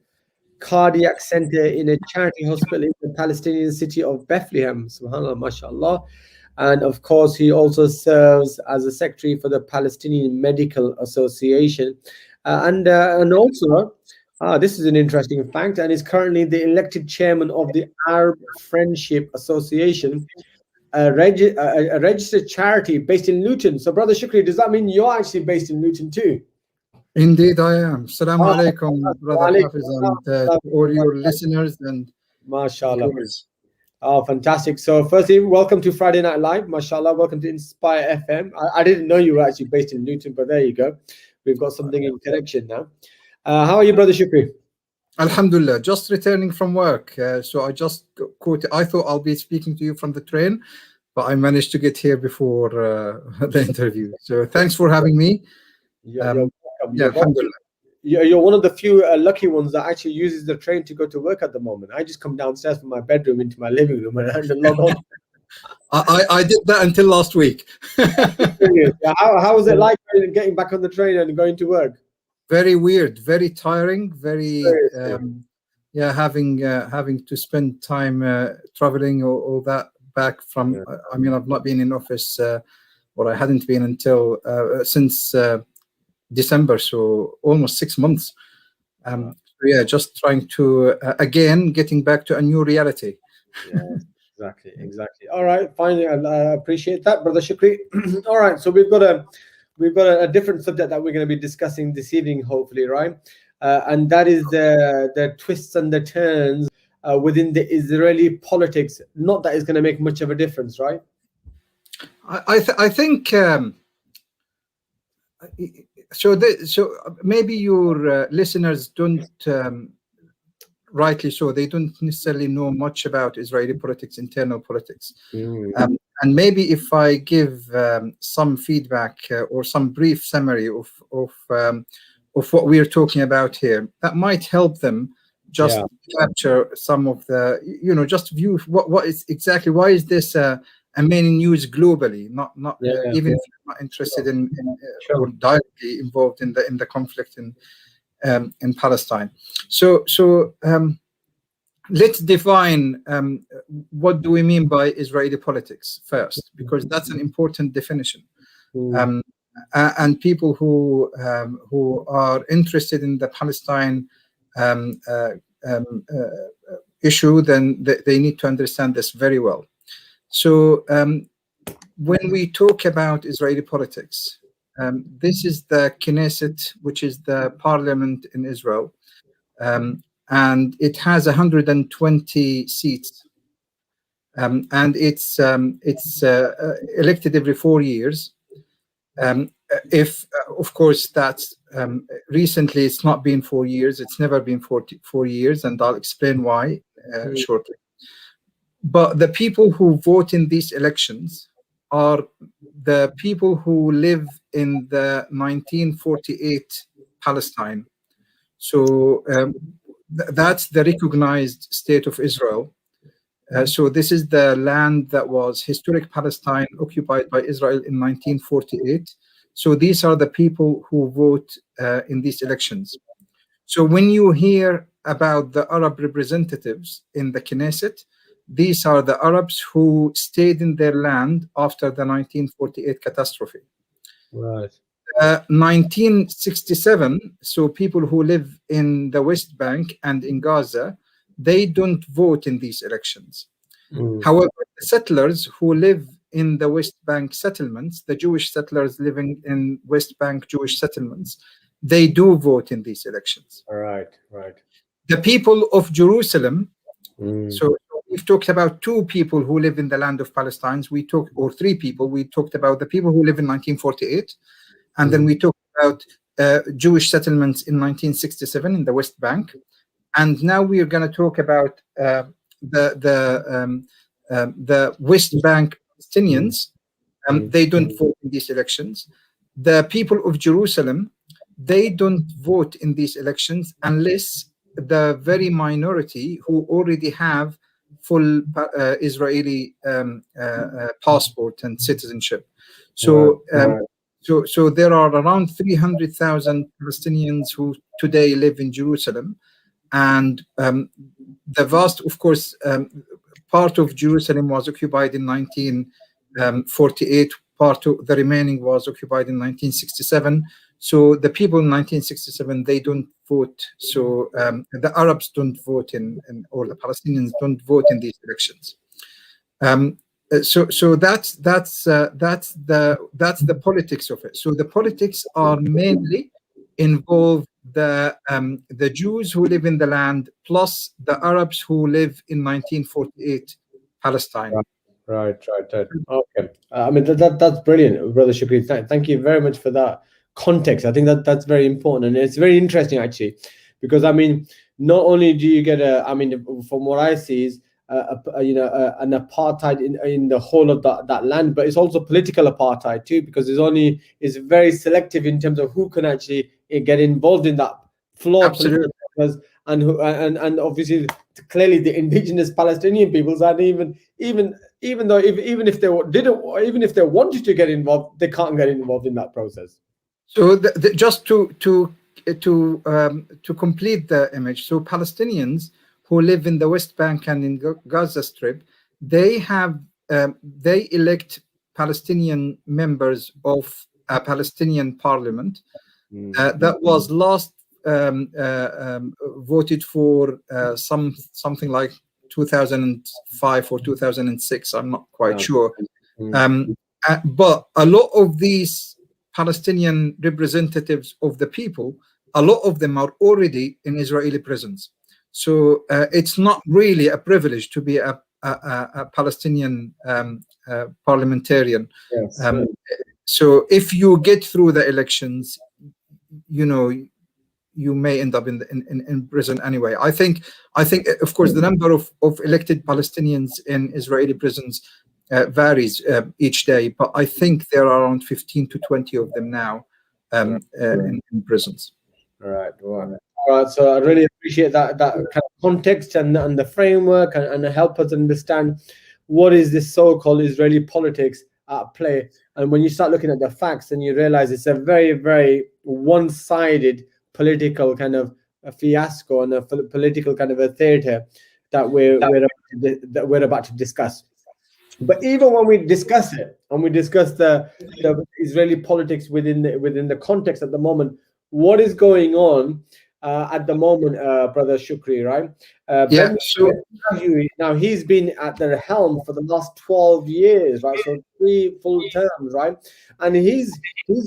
cardiac center in a charity hospital in the Palestinian city of Bethlehem. Subhanallah, mashallah. And of course, he also serves as a secretary for the Palestinian Medical Association. And also, this is an interesting fact, and is currently the elected chairman of the Arab Friendship Association, a registered charity based in Luton. So, Brother Shukri, does that mean you're actually based in Luton too? Indeed, I am. Assalamu alaikum, Brother Hafiz, and all your listeners and mashallah. Oh, fantastic. So firstly, welcome to Friday Night Live. Mashallah, welcome to Inspire FM. I didn't know you were actually based in Luton, but there you go. We've got something in connection now. How are you, Brother Shukri? Alhamdulillah, just returning from work. So I just caught. I thought I'll be speaking to you from the train, but I managed to get here before the interview. So thanks for having me. You're welcome. Yeah, alhamdulillah. You're one of the few lucky ones that actually uses the train to go to work at the moment. I just come downstairs from my bedroom into my living room and log on. I did that until last week. Yeah, how was it like getting back on the train and going to work? Very weird, very tiring, very yeah, having to spend time traveling or that back from. I mean, I've not been in office, or I hadn't been until since December, so almost 6 months. So yeah, just trying to again getting back to a new reality. Yeah, exactly. All right, finally, I appreciate that, Brother Shukri. All right, so we've got a different subject that we're going to be discussing this evening, hopefully, right? And that is the twists and the turns within the Israeli politics. Not that it's going to make much of a difference, right? I think so. So maybe your listeners don't. Rightly so, they don't necessarily know much about Israeli politics, internal politics. And maybe if I give some feedback or some brief summary of what we are talking about here, that might help them just capture some of the, just view what is exactly, why is this a main news globally, not even if you're not interested in or directly involved in the conflict in Palestine. So let's define what do we mean by Israeli politics first, because that's an important definition. And people who are interested in the Palestine issue, then they need to understand this very well. So when we talk about Israeli politics, this is the Knesset, which is the parliament in Israel, and it has 120 seats, and it's elected every 4 years. If of course that's recently it's not been 4 years, it's never been 4 years, and I'll explain why shortly. But the people who vote in these elections are the people who live in the 1948 Palestine. So that's the recognized state of Israel. So this is the land that was historic Palestine occupied by Israel in 1948. So these are the people who vote in these elections. So when you hear about the Arab representatives in the Knesset, these are the Arabs who stayed in their land after the 1948 catastrophe. Right. 1967, so people who live in the West Bank and in Gaza, they don't vote in these elections. However, the settlers who live in the West Bank settlements, the Jewish settlers living in West Bank Jewish settlements, they do vote in these elections. Right. The people of Jerusalem, so we've talked about two people who live in the land of Palestine. Or three people. We talked about the people who live in 1948, and then we talked about Jewish settlements in 1967 in the West Bank, and now we are going to talk about the West Bank Palestinians. They don't vote in these elections. The people of Jerusalem, they don't vote in these elections unless the very minority who already have full Israeli passport and citizenship. So so there are around 300,000 Palestinians who today live in Jerusalem, and the vast, of course, part of Jerusalem was occupied in 1948. Part of the remaining was occupied in 1967. So the people in 1967, they don't vote. So the Arabs don't vote or the Palestinians don't vote in these elections. So that's the politics of it. So the politics are mainly involve the Jews who live in the land plus the Arabs who live in 1948 Palestine. Right. Okay. I mean that's brilliant, Brother Shukri. Thank you very much for that context. I think that's very important, and it's very interesting actually, because I mean, not only do you get from what I see is an apartheid in the whole of that land, but it's also political apartheid too, because it's very selective in terms of who can actually get involved in that flawed Absolutely. political, and obviously clearly the indigenous Palestinian peoples aren't even though even if they even if they wanted to get involved, they can't get involved in that process. So just to complete the image, so Palestinians who live in the West Bank and in Gaza Strip, they elect Palestinian members of a Palestinian parliament that was last voted for something like 2005 or 2006. I'm not quite sure. But a lot of these Palestinian representatives of the people, a lot of them are already in Israeli prisons. So it's not really a privilege to be a Palestinian parliamentarian. Yes. So if you get through the elections, you may end up in prison anyway. I think of course the number of elected Palestinians in Israeli prisons varies each day, but I think there are around 15 to 20 of them now in prisons. Right. All right. So I really appreciate that kind of context and the framework and help us understand what is this so-called Israeli politics at play. And when you start looking at the facts, and you realize it's a very, very one-sided political kind of a fiasco and a political kind of a theater that we're about to discuss. But even when we discuss it, and we discuss the Israeli politics within the context at the moment, what is going on at the moment, Brother Shukri, right? Yeah. Now he's been at the helm for the last 12 years, right? So 3 full terms, right? And he's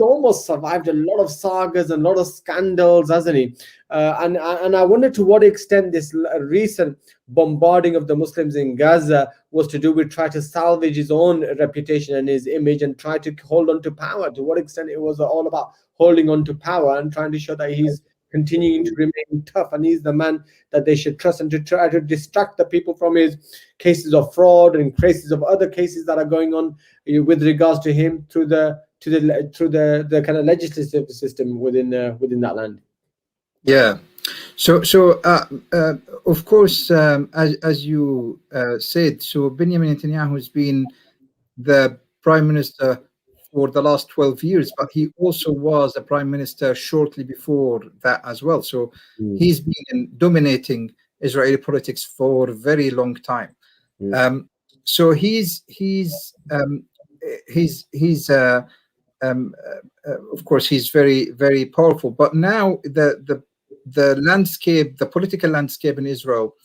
almost survived a lot of sagas and a lot of scandals, hasn't he? And I wonder to what extent this recent bombarding of the Muslims in Gaza was to do with try to salvage his own reputation and his image and try to hold on to power. To what extent it was all about holding on to power and trying to show that he's continuing to remain tough and he's the man that they should trust, and to try to distract the people from his cases of fraud and cases of other cases that are going on with regards to him through the kind of legislative system within that land. Yeah. So of course, as you said, so Benjamin Netanyahu has been the prime minister for the last 12 years, but he also was a prime minister shortly before that as well. So he's been dominating Israeli politics for a very long time. So he's of course he's very, very powerful. But now the landscape, the political landscape in Israel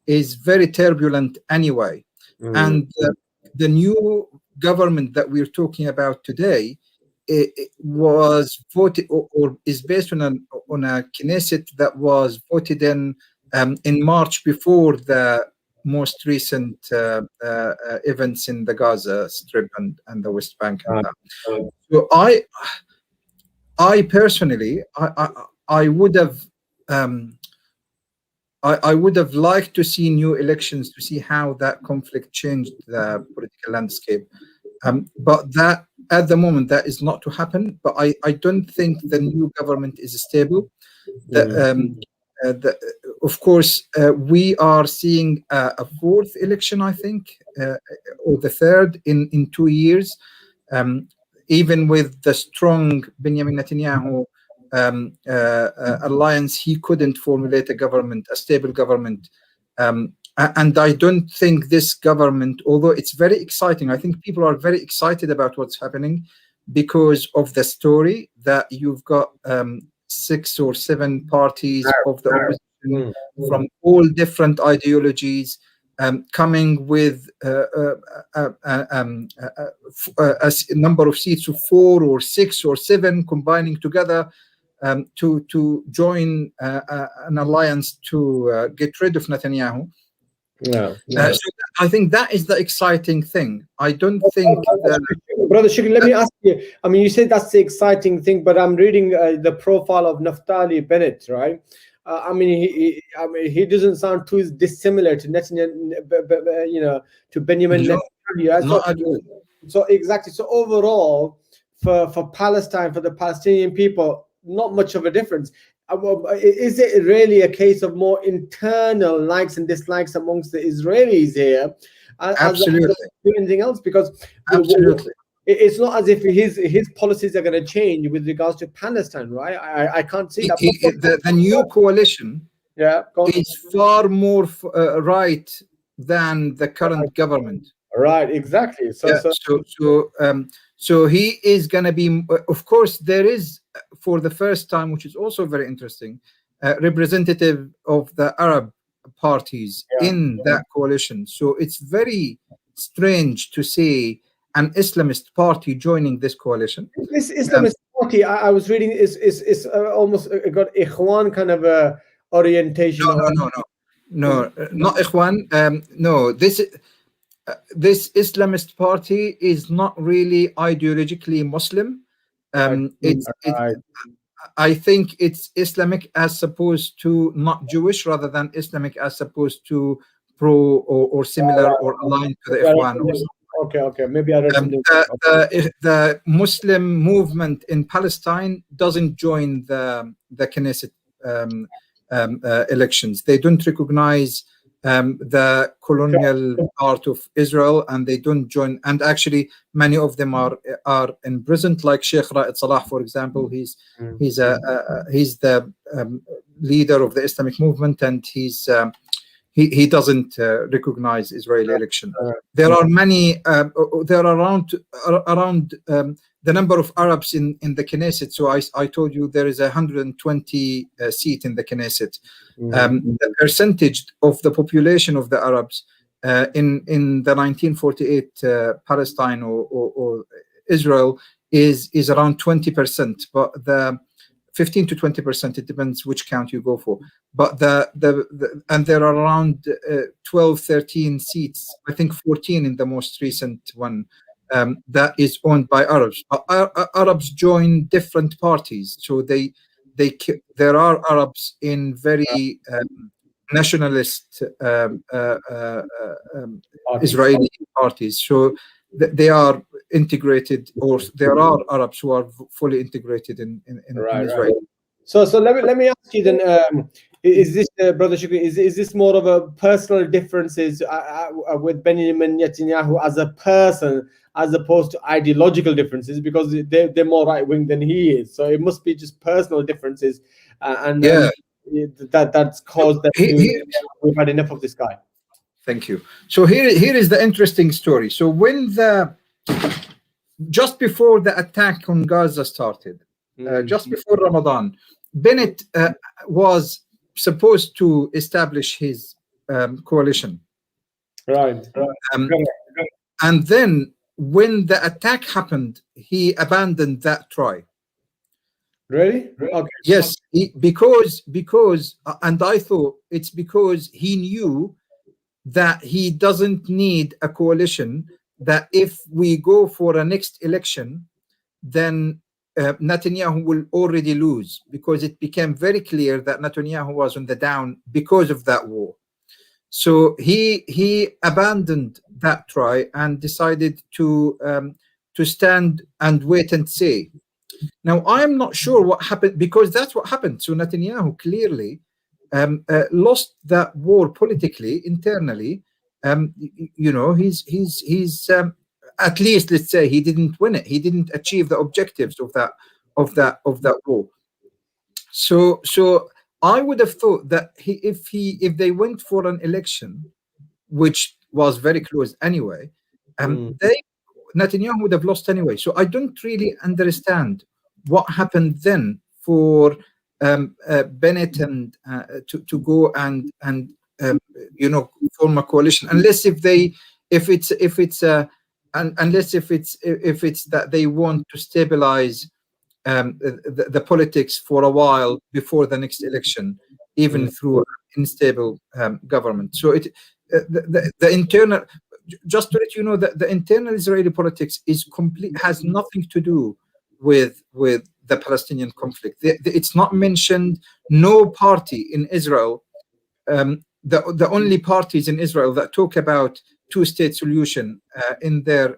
is very turbulent anyway, and the new government that we're talking about today, it was voted or is based on a Knesset that was voted in March before the most recent events in the Gaza Strip and the West Bank and that. So I personally I would have I would have liked to see new elections to see how that conflict changed the political landscape. But that at the moment that is not to happen. But I don't think the new government is stable. Of course, we are seeing a fourth election, I think, or the third in 2 years. Even with the strong Benjamin Netanyahu alliance, he couldn't formulate a stable government. And I don't think this government, although it's very exciting, I think people are very excited about what's happening because of the story that you've got 6 or 7 parties of the opposition from all different ideologies coming with a number of seats of 4 or 6 or 7 combining together to join an alliance to get rid of Netanyahu. So I think that is the exciting thing. I don't think Brother Shukri, let me ask you. I mean, you said that's the exciting thing, but I'm reading the profile of Naftali Bennett, right? I mean, I mean, he doesn't sound too dissimilar to Netanyahu, to Benjamin No, Netanyahu. Yeah? not at all. So exactly. So overall, for Palestine, for the Palestinian people, not much of a difference. Is it really a case of more internal likes and dislikes amongst the Israelis here, as opposed Absolutely. to anything else? Because Absolutely. it's not as if his policies are going to change with regards to Palestine, right? I can't see that. The new coalition Yeah, is far more right than the current government. Right, exactly. So he is going to be, of course, there is, for the first time, which is also very interesting, representative of the Arab parties in that coalition. So it's very strange to see an Islamist party joining this coalition. This Islamist party, I was reading, is almost got Ikhwan kind of a orientation. No, not Ikhwan. No, this Islamist party is not really ideologically Muslim. I think it's Islamic as opposed to not Jewish, rather than Islamic as opposed to pro or similar or aligned to the Ikhwan. Okay, maybe I read something. The Muslim movement in Palestine doesn't join the Knesset elections. They don't recognize the colonial part of Israel, and they don't join. And actually, many of them are imprisoned, like Sheikh Ra'id Salah, for example. He's the leader of the Islamic movement, and he doesn't recognize Israeli election. There are many. There are around the number of Arabs in the Knesset. So I told you there is 120 seat in the Knesset. The percentage of the population of the Arabs in the 1948 Palestine or Israel is around 20%, but the 15 to 20%, it depends which count you go for. But and there are around 12, 13 seats, I think 14 in the most recent one, that is owned by Arabs. But Arabs join different parties, so there are Arabs in very nationalist Israeli parties. So they are integrated, or there are Arabs who are fully integrated in Israel. Right. So let me ask you then, is this Brother Shukri, is this more of a personal differences with Benjamin Netanyahu as a person, as opposed to ideological differences, because they're more right wing than he is? So it must be just personal differences, that's caused them to, we've had enough of this guy. Thank you. So here is the interesting story. So when just before the attack on Gaza started, just before Ramadan, Bennett was supposed to establish his coalition. Right. And then when the attack happened, he abandoned that try. Really? Okay. Yes, because and I thought it's because he knew that he doesn't need a coalition, that if we go for a next election, then Netanyahu will already lose, because it became very clear that Netanyahu was on the down because of that war. So he abandoned that try and decided to stand and wait and see. Now, I'm not sure what happened, because that's what happened. So Netanyahu clearly lost that war politically, internally. He's at least, let's say, he didn't win it. He didn't achieve the objectives of that war. So I would have thought that if they went for an election, which was very close anyway, Netanyahu would have lost anyway. So I don't really understand what happened then for Bennett and to go and form a coalition, unless if it's that they want to stabilize the politics for a while before the next election, even through an unstable government. So the internal, just to let you know, that the internal Israeli politics is has nothing to do with the Palestinian conflict. It's not mentioned. No party in Israel, the only parties in Israel that talk about two-state solution in their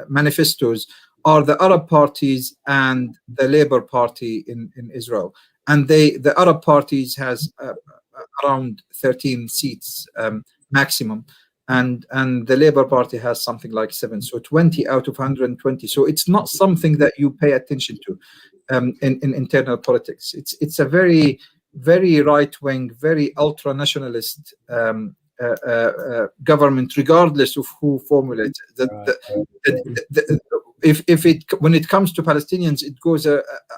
manifestos are the Arab parties and the Labour Party in Israel, and the Arab parties has around 13 seats maximum, and the Labour Party has something like 7, so 20 out of 120. So it's not something that you pay attention to in internal politics. It's a very right-wing, very ultra-nationalist government, regardless of who formulates it. When it comes to Palestinians, it goes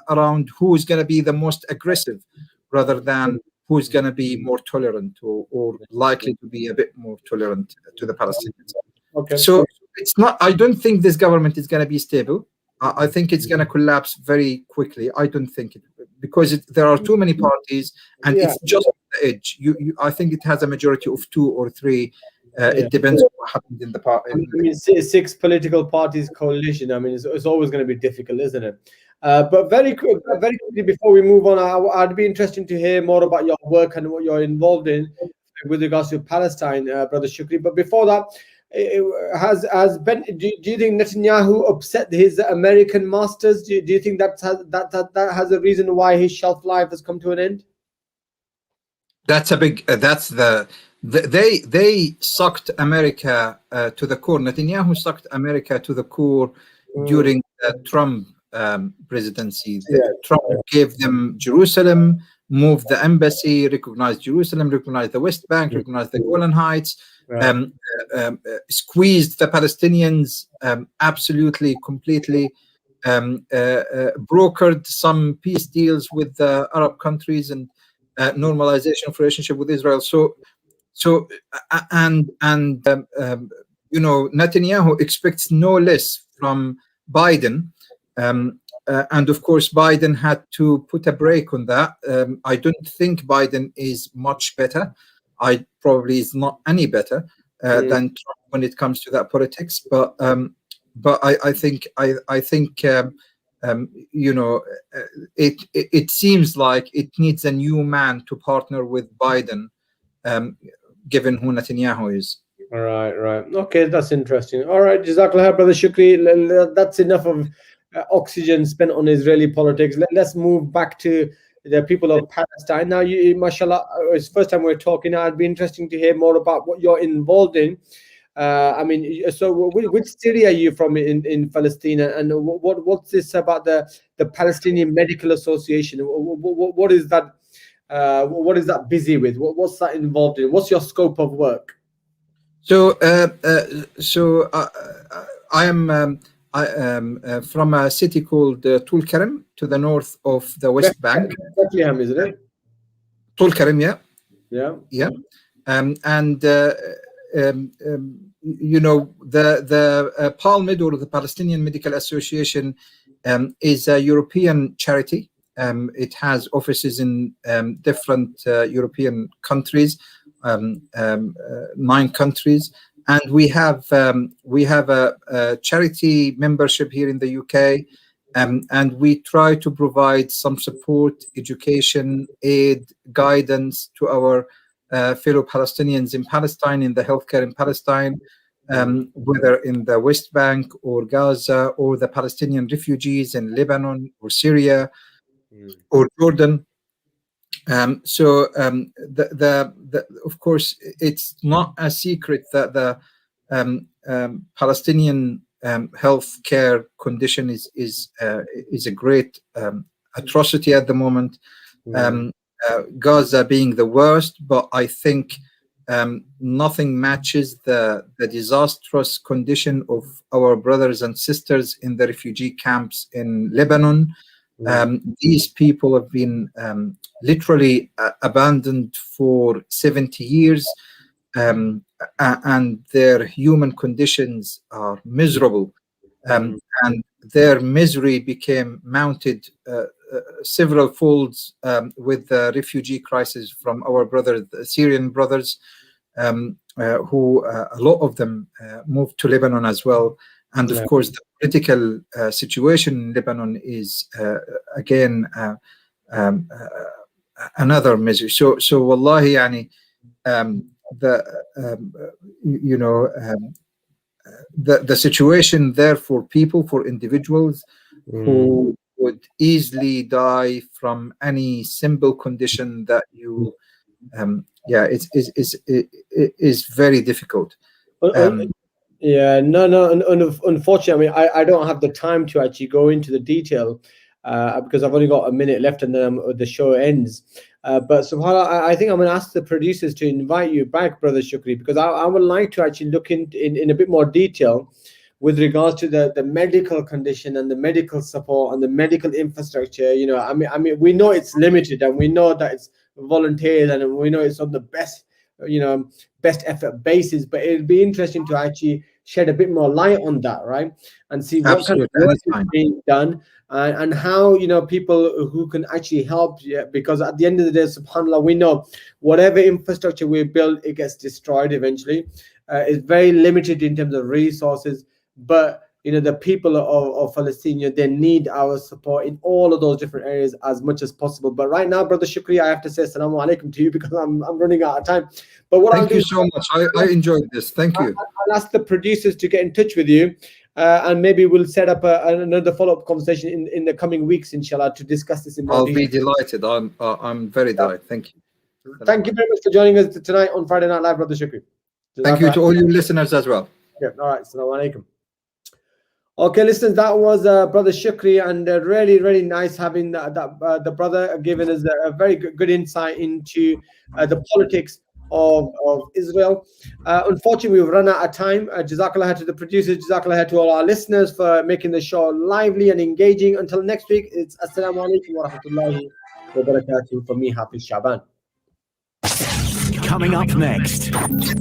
around who is going to be the most aggressive, rather than who is going to be more tolerant or likely to be a bit more tolerant to the Palestinians. Okay. So it's not. I don't think this government is going to be stable. I think it's going to collapse very quickly. I don't think it, because there are too many parties, and it's just on the edge. I think it has a majority of 2 or 3. It depends on what happens in the party. I mean, 6 political parties coalition. I mean, it's always going to be difficult, isn't it? But very quickly before we move on, I'd be interested to hear more about your work and what you're involved in with regards to Palestine, Brother Shukri. But before that, has Ben? Do you think Netanyahu upset his American masters? Do you think that has a reason why his shelf life has come to an end? That's a big. They sucked America to the core. Netanyahu sucked America to the core during the Trump presidency. Trump gave them Jerusalem, moved the embassy, recognized Jerusalem, recognized the West Bank, recognized the Golan Heights, squeezed the Palestinians absolutely, completely, brokered some peace deals with the Arab countries and normalization of relationship with Israel. Netanyahu expects no less from Biden. And of course, Biden had to put a break on that. I don't think Biden is much better. I probably is not any better than Trump when it comes to that politics. But I think it seems like it needs a new man to partner with Biden, given who Netanyahu is. Right. Okay, that's interesting. All right, Jazakallah, Brother Shukri. That's enough of oxygen spent on Israeli politics. Let's move back to the people of Palestine. Now, you, mashallah, it's the first time we're talking. Now, it'd be interesting to hear more about what you're involved in. I mean, so which city are you from in Palestine, and what's this about the Palestinian Medical Association? What is that? What is that busy with? What's that involved in? What's your scope of work? So I am from a city called Tulkarem, to the north of the West Bank. Bethlehem, isn't it? Tulkarem, yeah. Yeah. The PALMED, or the Palestinian Medical Association, is a European charity. It has offices in different European countries, 9 countries, and we have a charity membership here in the UK, and we try to provide some support, education, aid, guidance to our fellow Palestinians in Palestine, in the healthcare in Palestine, whether in the West Bank or Gaza, or the Palestinian refugees in Lebanon or Syria or Jordan. Of course, it's not a secret that the Palestinian health care condition is a great atrocity at the moment. Gaza being the worst, but I think nothing matches the disastrous condition of our brothers and sisters in the refugee camps in Lebanon. These people have been literally abandoned for 70 years, and their human conditions are miserable. And their misery became mounted several folds with the refugee crisis from our brothers, the Syrian brothers, who a lot of them moved to Lebanon as well. And of course, the political situation in Lebanon is again another measure. So wallahi, yani, you know, the situation there for people, for individuals who would easily die from any simple condition that you, yeah, it's very difficult. Yeah, unfortunately, I mean, I don't have the time to actually go into the detail because I've only got a minute left and then the show ends. But subhanAllah, I think I'm going to ask the producers to invite you back, Brother Shukri, because I would like to actually look in a bit more detail with regards to the medical condition and the medical support and the medical infrastructure. You know, I mean, we know it's limited and we know that it's volunteers and we know it's on the best, you know, best effort basis, but it'll be interesting to actually shed a bit more light on that, right? And see what kind of work is being done and how, you know, people who can actually help. Yeah, because at the end of the day, subhanAllah, we know whatever infrastructure we build, it gets destroyed eventually. It's very limited in terms of resources, but you know, the people of Palestine, you know, they need our support in all of those different areas as much as possible. But right now, Brother Shukri, I have to say assalamu alaikum to you because I'm running out of time. But what Thank you so much. I enjoyed this. Thank you. I'll ask the producers to get in touch with you, and maybe we'll set up another follow-up conversation in the coming weeks, inshallah, to discuss this in more detail. I'll be delighted. I'm very delighted. Thank you. Thank you very much for joining us tonight on Friday Night Live, Brother Shukri. Thank you to all your listeners as well. Yeah. All right. Assalamu alaikum. Okay, listeners, that was Brother Shukri, and really nice having the brother giving us a very good insight into the politics of Israel. Unfortunately, we've run out of time. Jazakallah to the producers, Jazakallah to all our listeners for making the show lively and engaging. Until next week, it's Assalamu alaikum wa rahmatullahi wa barakatuh from me, Hafiz Shaban. Coming up next.